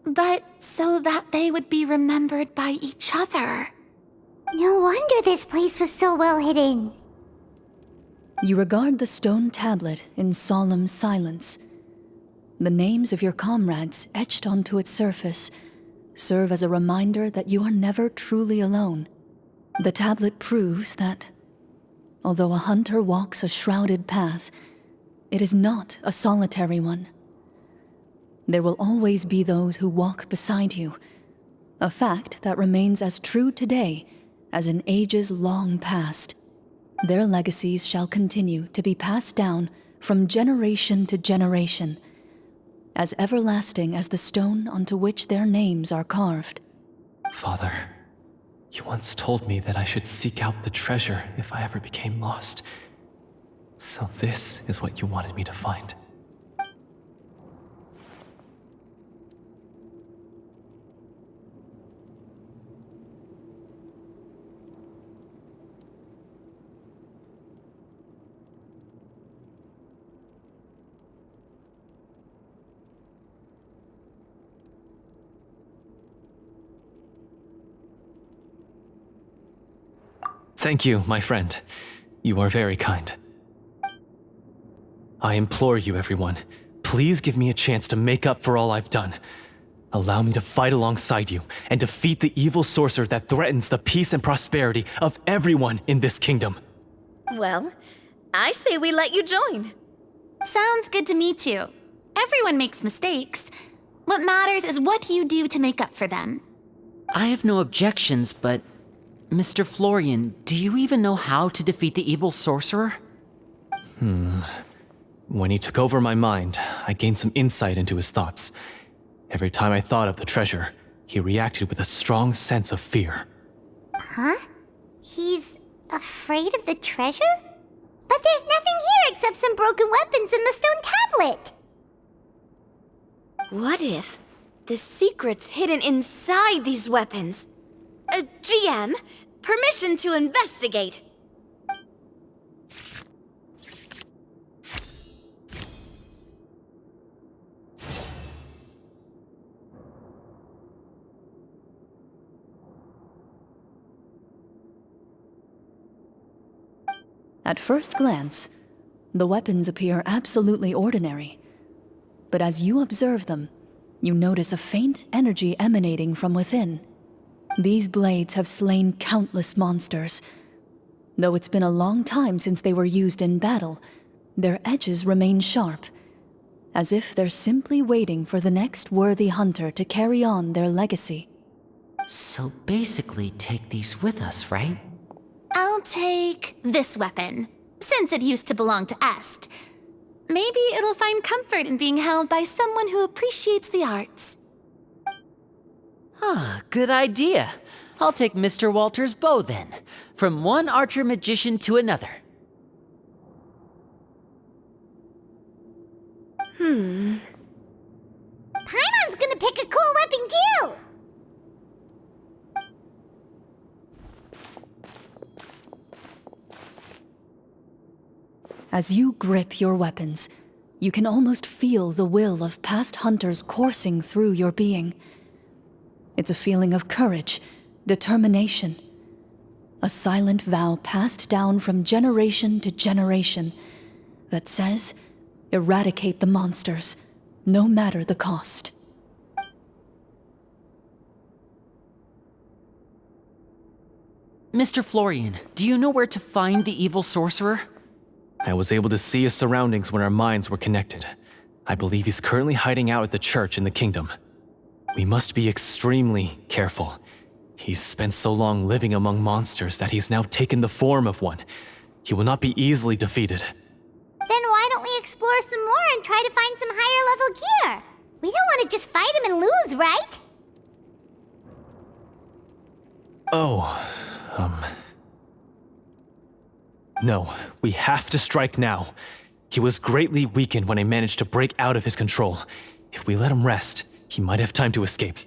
but so that they would be remembered by each other. No wonder this place was so well hidden. You regard the stone tablet in solemn silence. The names of your comrades etched onto its surface serve as a reminder that you are never truly alone. The tablet proves that, although a hunter walks a shrouded path, it is not a solitary one. There will always be those who walk beside you, a fact that remains as true today as in ages long past. Their legacies shall continue to be passed down from generation to generation, as everlasting as the stone onto which their names are carved. Father, you once told me that I should seek out the treasure if I ever became lost. So this is what you wanted me to find. Thank you, my friend. You are very kind. I implore you, everyone, please give me a chance to make up for all I've done. Allow me to fight alongside you and defeat the evil sorcerer that threatens the peace and prosperity of everyone in this kingdom. Well, I say we let you join. Sounds good to me too. Everyone makes mistakes. What matters is what you do to make up for them. I have no objections, but... Mr. Florian, do you even know how to defeat the evil sorcerer? When he took over my mind, I gained some insight into his thoughts. Every time I thought of the treasure, he reacted with a strong sense of fear. Huh? He's afraid of the treasure? But there's nothing here except some broken weapons and the stone tablet! What if the secret's hidden inside these weapons? GM, permission to investigate. At first glance, The weapons appear absolutely ordinary. But as you observe them, you notice a faint energy emanating from within. These blades have slain countless monsters. Though it's been a long time since they were used in battle, their edges remain sharp, as if they're simply waiting for the next worthy hunter to carry on their legacy. So basically, take these with us, right? I'll take this weapon, since it used to belong to Est. Maybe it'll find comfort in being held by someone who appreciates the arts. Ah, good idea. I'll take Mr. Walter's bow then, from one archer magician to another. Paimon's gonna pick a cool weapon too! As you grip your weapons, you can almost feel the will of past hunters coursing through your being. It's a feeling of courage, determination, a silent vow passed down from generation to generation that says, eradicate the monsters, no matter the cost. Mr. Florian, do you know where to find the evil sorcerer? I was able to see his surroundings when our minds were connected. I believe he's currently hiding out at the church in the kingdom. We must be extremely careful. He's spent so long living among monsters that he's now taken the form of one. He will not be easily defeated. Then why don't we explore some more and try to find some higher level gear? We don't want to just fight him and lose, right? No, we have to strike now. He was greatly weakened when I managed to break out of his control. If we let him rest, he might have time to escape.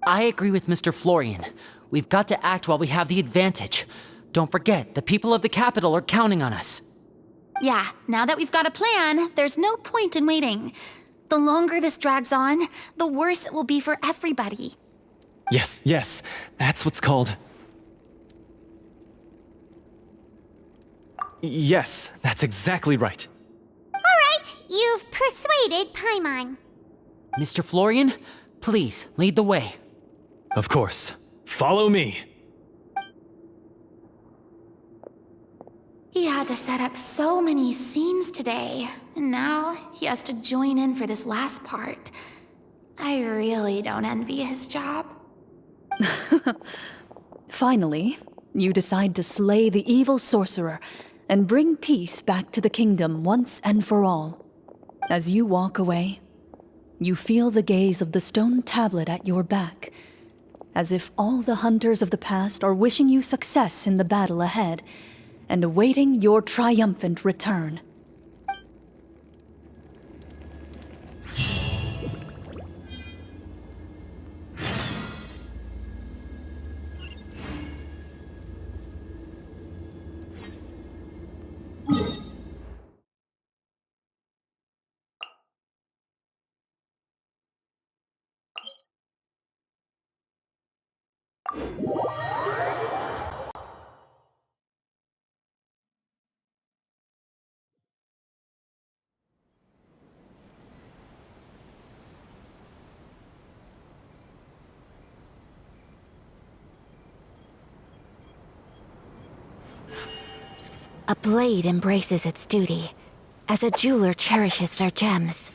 I agree with Mr. Florian. We've got to act while we have the advantage. Don't forget, the people of the capital are counting on us. Yeah, now that we've got a plan, there's no point in waiting. The longer this drags on, the worse it will be for everybody. Yes, that's what's called... Yes, that's exactly right. Alright, you've persuaded Paimon. Mr. Florian, please, lead the way. Of course. Follow me. He had to set up so many scenes today, and now he has to join in for this last part. I really don't envy his job. Finally, you decide to slay the evil sorcerer and bring peace back to the kingdom once and for all. As you walk away, you feel the gaze of the stone tablet at your back, as if all the hunters of the past are wishing you success in the battle ahead and awaiting your triumphant return. A blade embraces its duty, as a jeweler cherishes their gems.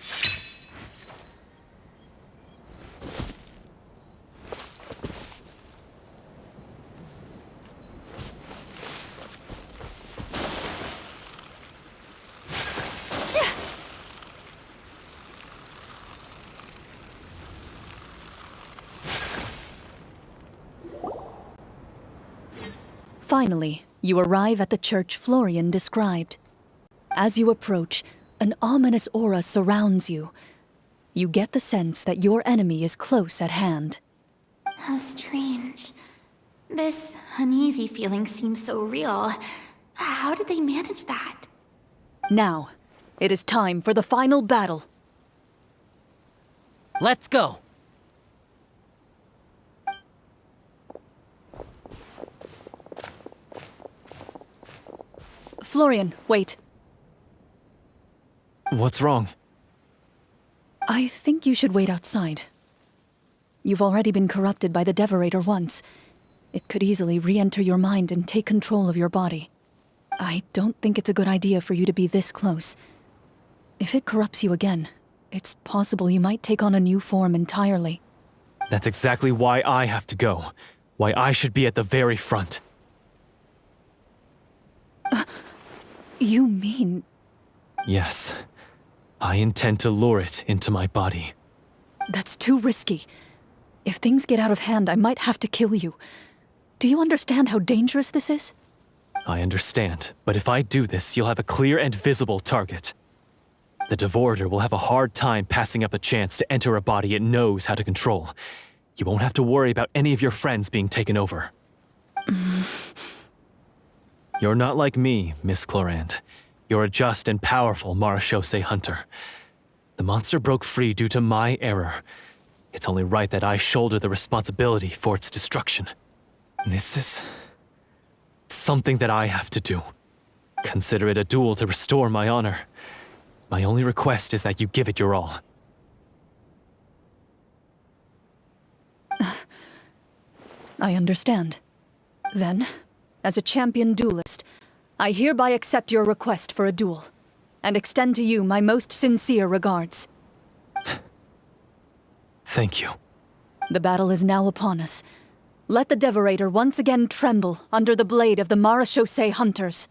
Finally, you arrive at the church Florian described. As you approach, an ominous aura surrounds you. You get the sense that your enemy is close at hand. How strange. This uneasy feeling seems so real. How did they manage that? Now, it is time for the final battle. Let's go! Florian, wait. What's wrong? I think you should wait outside. You've already been corrupted by the Devorator once. It could easily re-enter your mind and take control of your body. I don't think it's a good idea for you to be this close. If it corrupts you again, it's possible you might take on a new form entirely. That's exactly why I have to go. Why I should be at the very front. You mean... Yes. I intend to lure it into my body. That's too risky. If things get out of hand, I might have to kill you. Do you understand how dangerous this is? I understand, but if I do this, you'll have a clear and visible target. The Devorator will have a hard time passing up a chance to enter a body it knows how to control. You won't have to worry about any of your friends being taken over. You're not like me, Miss Chlorinde. You're a just and powerful Marechaussee hunter. The monster broke free due to my error. It's only right that I shoulder the responsibility for its destruction. This is... something that I have to do. Consider it a duel to restore my honor. My only request is that you give it your all. I understand. Then, as a champion duelist, I hereby accept your request for a duel, and extend to you my most sincere regards. Thank you. The battle is now upon us. Let the Devorator once again tremble under the blade of the Marechaussee hunters.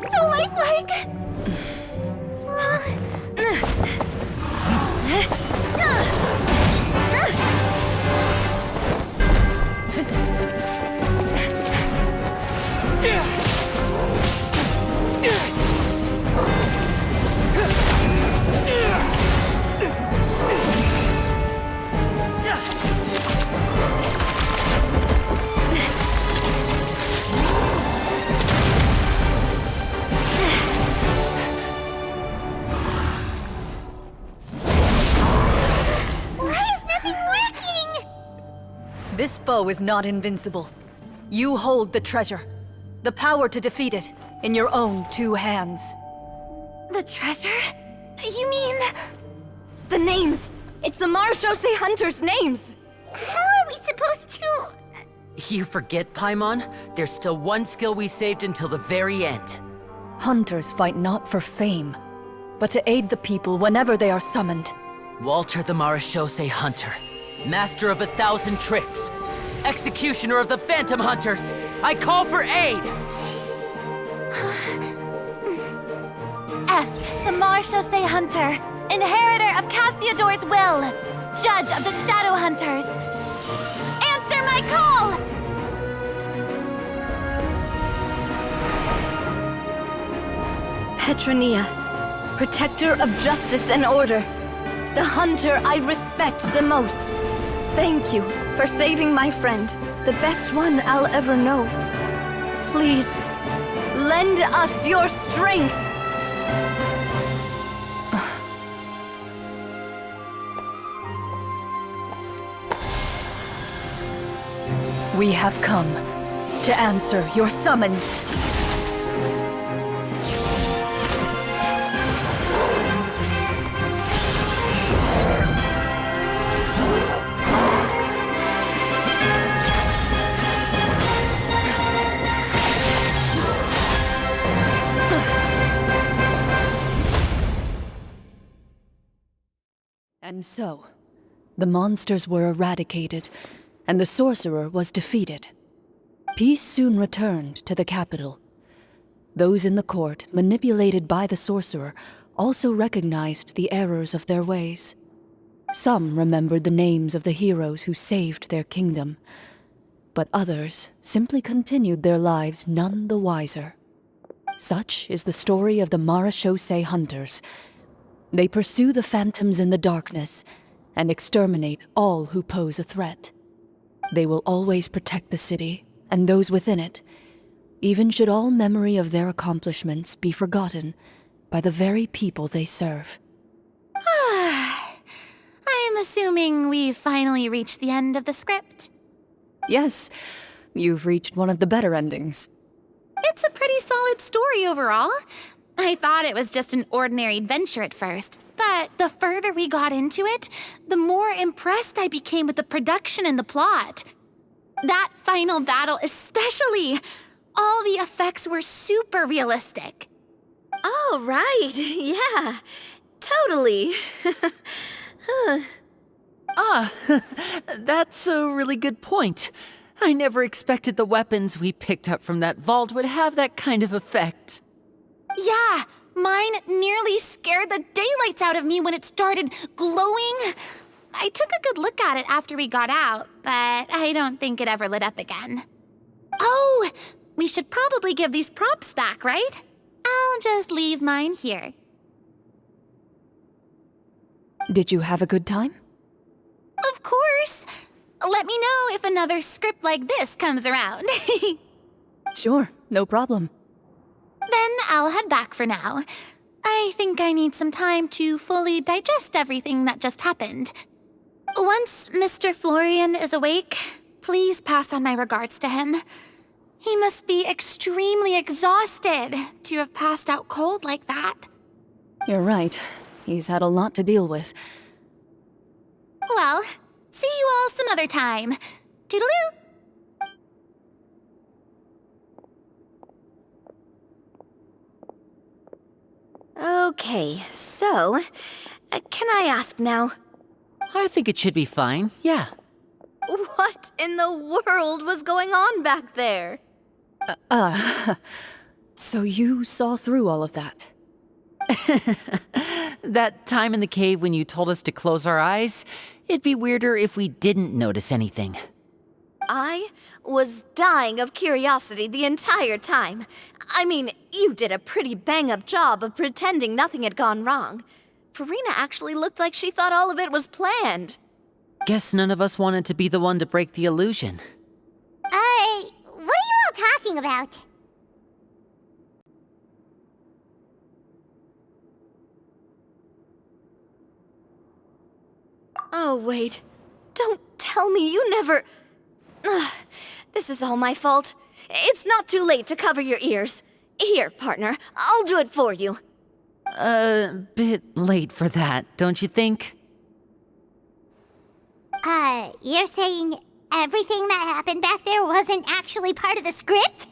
So lifelike! This foe is not invincible. You hold the treasure. The power to defeat it in your own 2 hands. The treasure? You mean... The names! It's the Marechaussee hunters' names! How are we supposed to... You forget, Paimon? There's still one skill we saved until the very end. Hunters fight not for fame, but to aid the people whenever they are summoned. Walter the Marechaussee Hunter, master of 1,000 tricks, executioner of the Phantom Hunters, I call for aid! Est, the Marechaussee Hunter, inheritor of Cassiodor's will, judge of the Shadow Hunters. Answer my call! Petronia, protector of justice and order. The hunter I respect the most. Thank you for saving my friend, the best one I'll ever know. Please, lend us your strength! We have come to answer your summons. And so, the monsters were eradicated, and the sorcerer was defeated. Peace soon returned to the capital. Those in the court, manipulated by the sorcerer, also recognized the errors of their ways. Some remembered the names of the heroes who saved their kingdom, but others simply continued their lives none the wiser. Such is the story of the Marechaussee Hunters. They pursue the phantoms in the darkness and exterminate all who pose a threat. They will always protect the city and those within it, even should all memory of their accomplishments be forgotten by the very people they serve. I'm assuming we've finally reached the end of the script. Yes, you've reached one of the better endings. It's a pretty solid story overall. I thought it was just an ordinary adventure at first, but the further we got into it, the more impressed I became with the production and the plot. That final battle especially. All the effects were super realistic. Oh, right. Yeah, totally. That's a really good point. I never expected the weapons we picked up from that vault would have that kind of effect. Yeah, mine nearly scared the daylights out of me when it started glowing. I took a good look at it after we got out, but I don't think it ever lit up again. Oh, we should probably give these props back, right? I'll just leave mine here. Did you have a good time? Of course. Let me know if another script like this comes around. Sure, no problem. Then I'll head back for now. I think I need some time to fully digest everything that just happened. Once Mr. Florian is awake, please pass on my regards to him. He must be extremely exhausted to have passed out cold like that. You're right. He's had a lot to deal with. Well, see you all some other time. Toodaloo! Okay, so, can I ask now? I think it should be fine, yeah. What in the world was going on back there? So you saw through all of that? That time in the cave when you told us to close our eyes, it'd be weirder if we didn't notice anything. I was dying of curiosity the entire time. I mean, you did a pretty bang-up job of pretending nothing had gone wrong. Farina actually looked like she thought all of it was planned. Guess none of us wanted to be the one to break the illusion. What are you all talking about? Oh, wait. Don't tell me you never... Ugh, this is all my fault. It's not too late to cover your ears. Here, partner, I'll do it for you. Bit late for that, don't you think? You're saying everything that happened back there wasn't actually part of the script?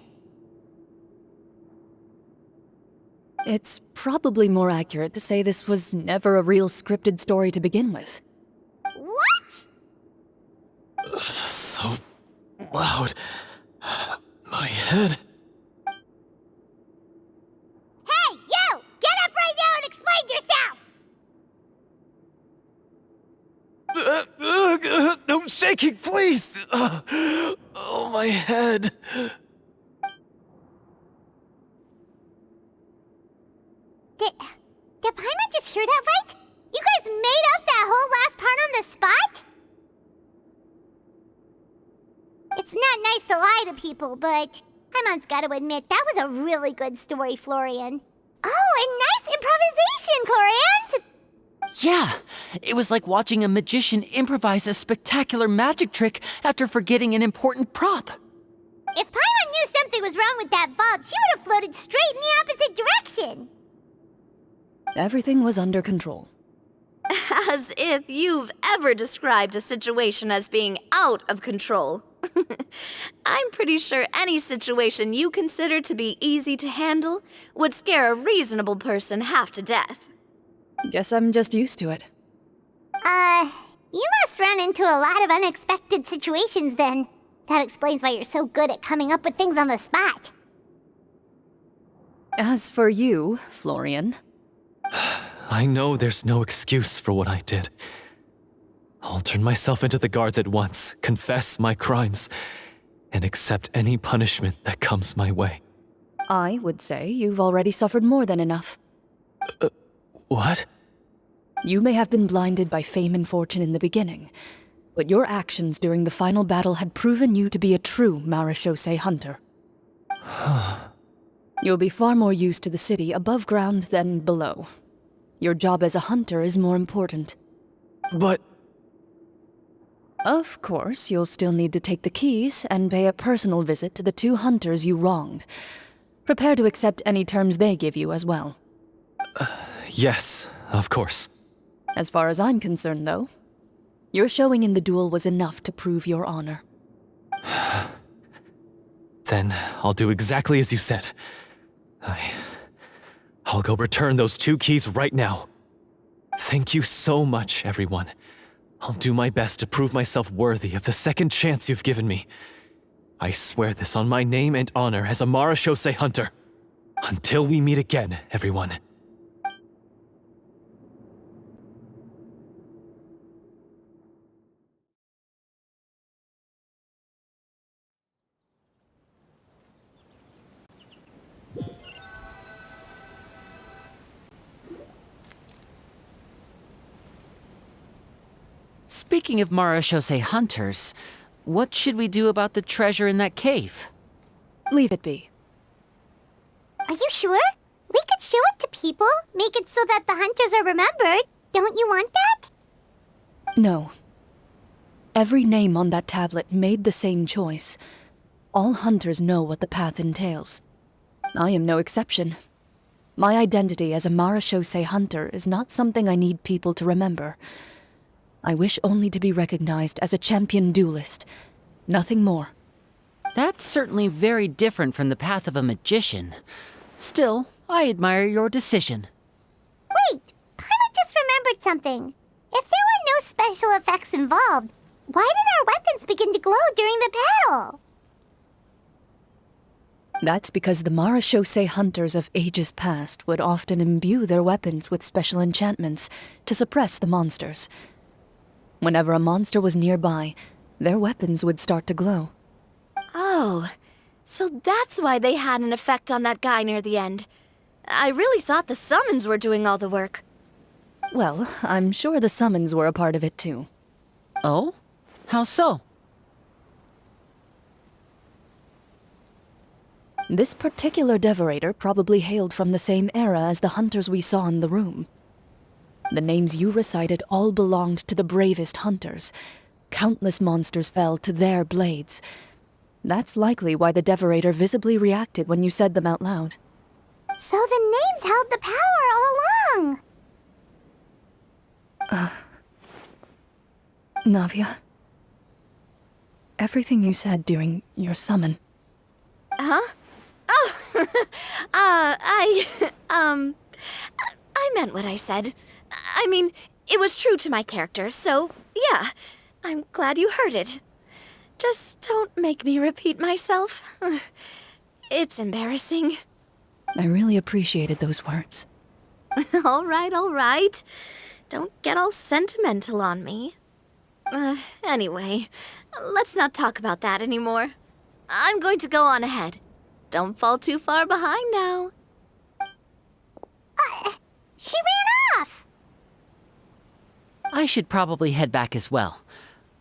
It's probably more accurate to say this was never a real scripted story to begin with. What? So loud. My head. Hey, you! Get up right now and explain yourself! No shaking, please! Oh, my head. Did Paimon just hear that right? You guys made up that whole last part on the spot? It's not nice to lie to people, but Paimon's gotta admit, that was a really good story, Florian. Oh, and nice improvisation, Chlorinde! Yeah, it was like watching a magician improvise a spectacular magic trick after forgetting an important prop. If Paimon knew something was wrong with that vault, she would have floated straight in the opposite direction. Everything was under control. As if you've ever described a situation as being out of control. I'm pretty sure any situation you consider to be easy to handle would scare a reasonable person half to death. Guess I'm just used to it. You must run into a lot of unexpected situations then. That explains why you're so good at coming up with things on the spot. As for you, Florian, I know there's no excuse for what I did. I'll turn myself into the guards at once, confess my crimes, and accept any punishment that comes my way. I would say you've already suffered more than enough. What? You may have been blinded by fame and fortune in the beginning, but your actions during the final battle had proven you to be a true marechaussee hunter. You'll be far more used to the city above ground than below. Your job as a hunter is more important. But... Of course, you'll still need to take the keys and pay a personal visit to the 2 hunters you wronged. Prepare to accept any terms they give you as well. Yes, of course. As far as I'm concerned, though, your showing in the duel was enough to prove your honor. Then I'll do exactly as you said. I'll go return those 2 keys right now. Thank you so much, everyone. I'll do my best to prove myself worthy of the second chance you've given me. I swear this on my name and honor as a marechaussee hunter. Until we meet again, everyone. Speaking of marechaussee hunters, what should we do about the treasure in that cave? Leave it be. Are you sure? We could show it to people, make it so that the hunters are remembered. Don't you want that? No. Every name on that tablet made the same choice. All hunters know what the path entails. I am no exception. My identity as a marechaussee hunter is not something I need people to remember. I wish only to be recognized as a champion duelist. Nothing more. That's certainly very different from the path of a magician. Still, I admire your decision. Wait! Paimon just remembered something. If there were no special effects involved, why did our weapons begin to glow during the battle? That's because the marechaussee hunters of ages past would often imbue their weapons with special enchantments to suppress the monsters. Whenever a monster was nearby, their weapons would start to glow. Oh, so that's why they had an effect on that guy near the end. I really thought the summons were doing all the work. Well, I'm sure the summons were a part of it too. Oh? How so? This particular devorator probably hailed from the same era as the hunters we saw in the room. The names you recited all belonged to the bravest hunters. Countless monsters fell to their blades. That's likely why the devorator visibly reacted when you said them out loud. So the names held the power all along! Navia, everything you said during your summon. Huh? Oh, I meant what I said. I mean, it was true to my character, so yeah, I'm glad you heard it. Just don't make me repeat myself. It's embarrassing. I really appreciated those words. All right. Don't get all sentimental on me. Anyway, let's not talk about that anymore. I'm going to go on ahead. Don't fall too far behind now. She ran off! I should probably head back as well.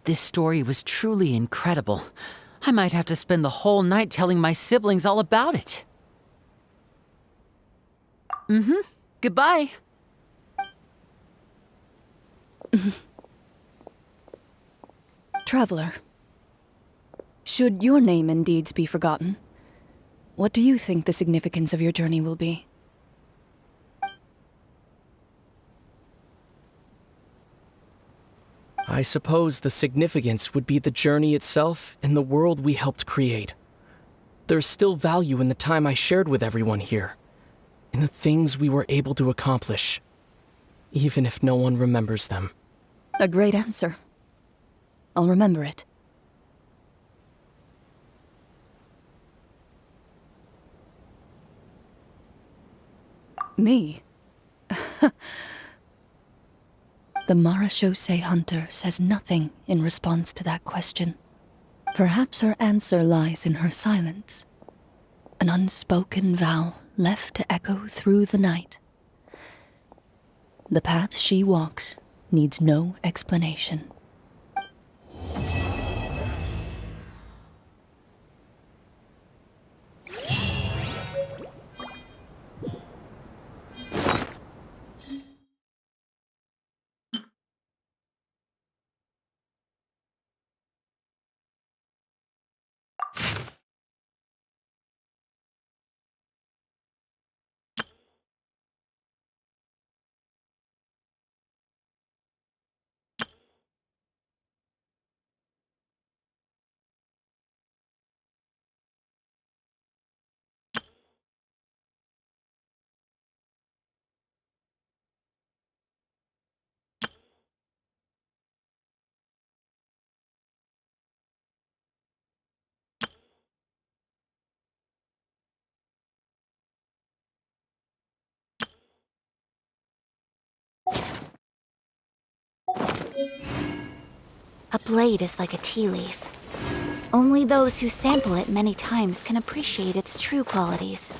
This story was truly incredible. I might have to spend the whole night telling my siblings all about it. Goodbye. Traveler, should your name and deeds be forgotten, what do you think the significance of your journey will be? I suppose the significance would be the journey itself and the world we helped create. There's still value in the time I shared with everyone here, in the things we were able to accomplish, even if no one remembers them. A great answer. I'll remember it. Me? The Marachose hunter says nothing in response to that question. Perhaps her answer lies in her silence. An unspoken vow left to echo through the night. The path she walks needs no explanation. A blade is like a tea leaf. Only those who sample it many times can appreciate its true qualities.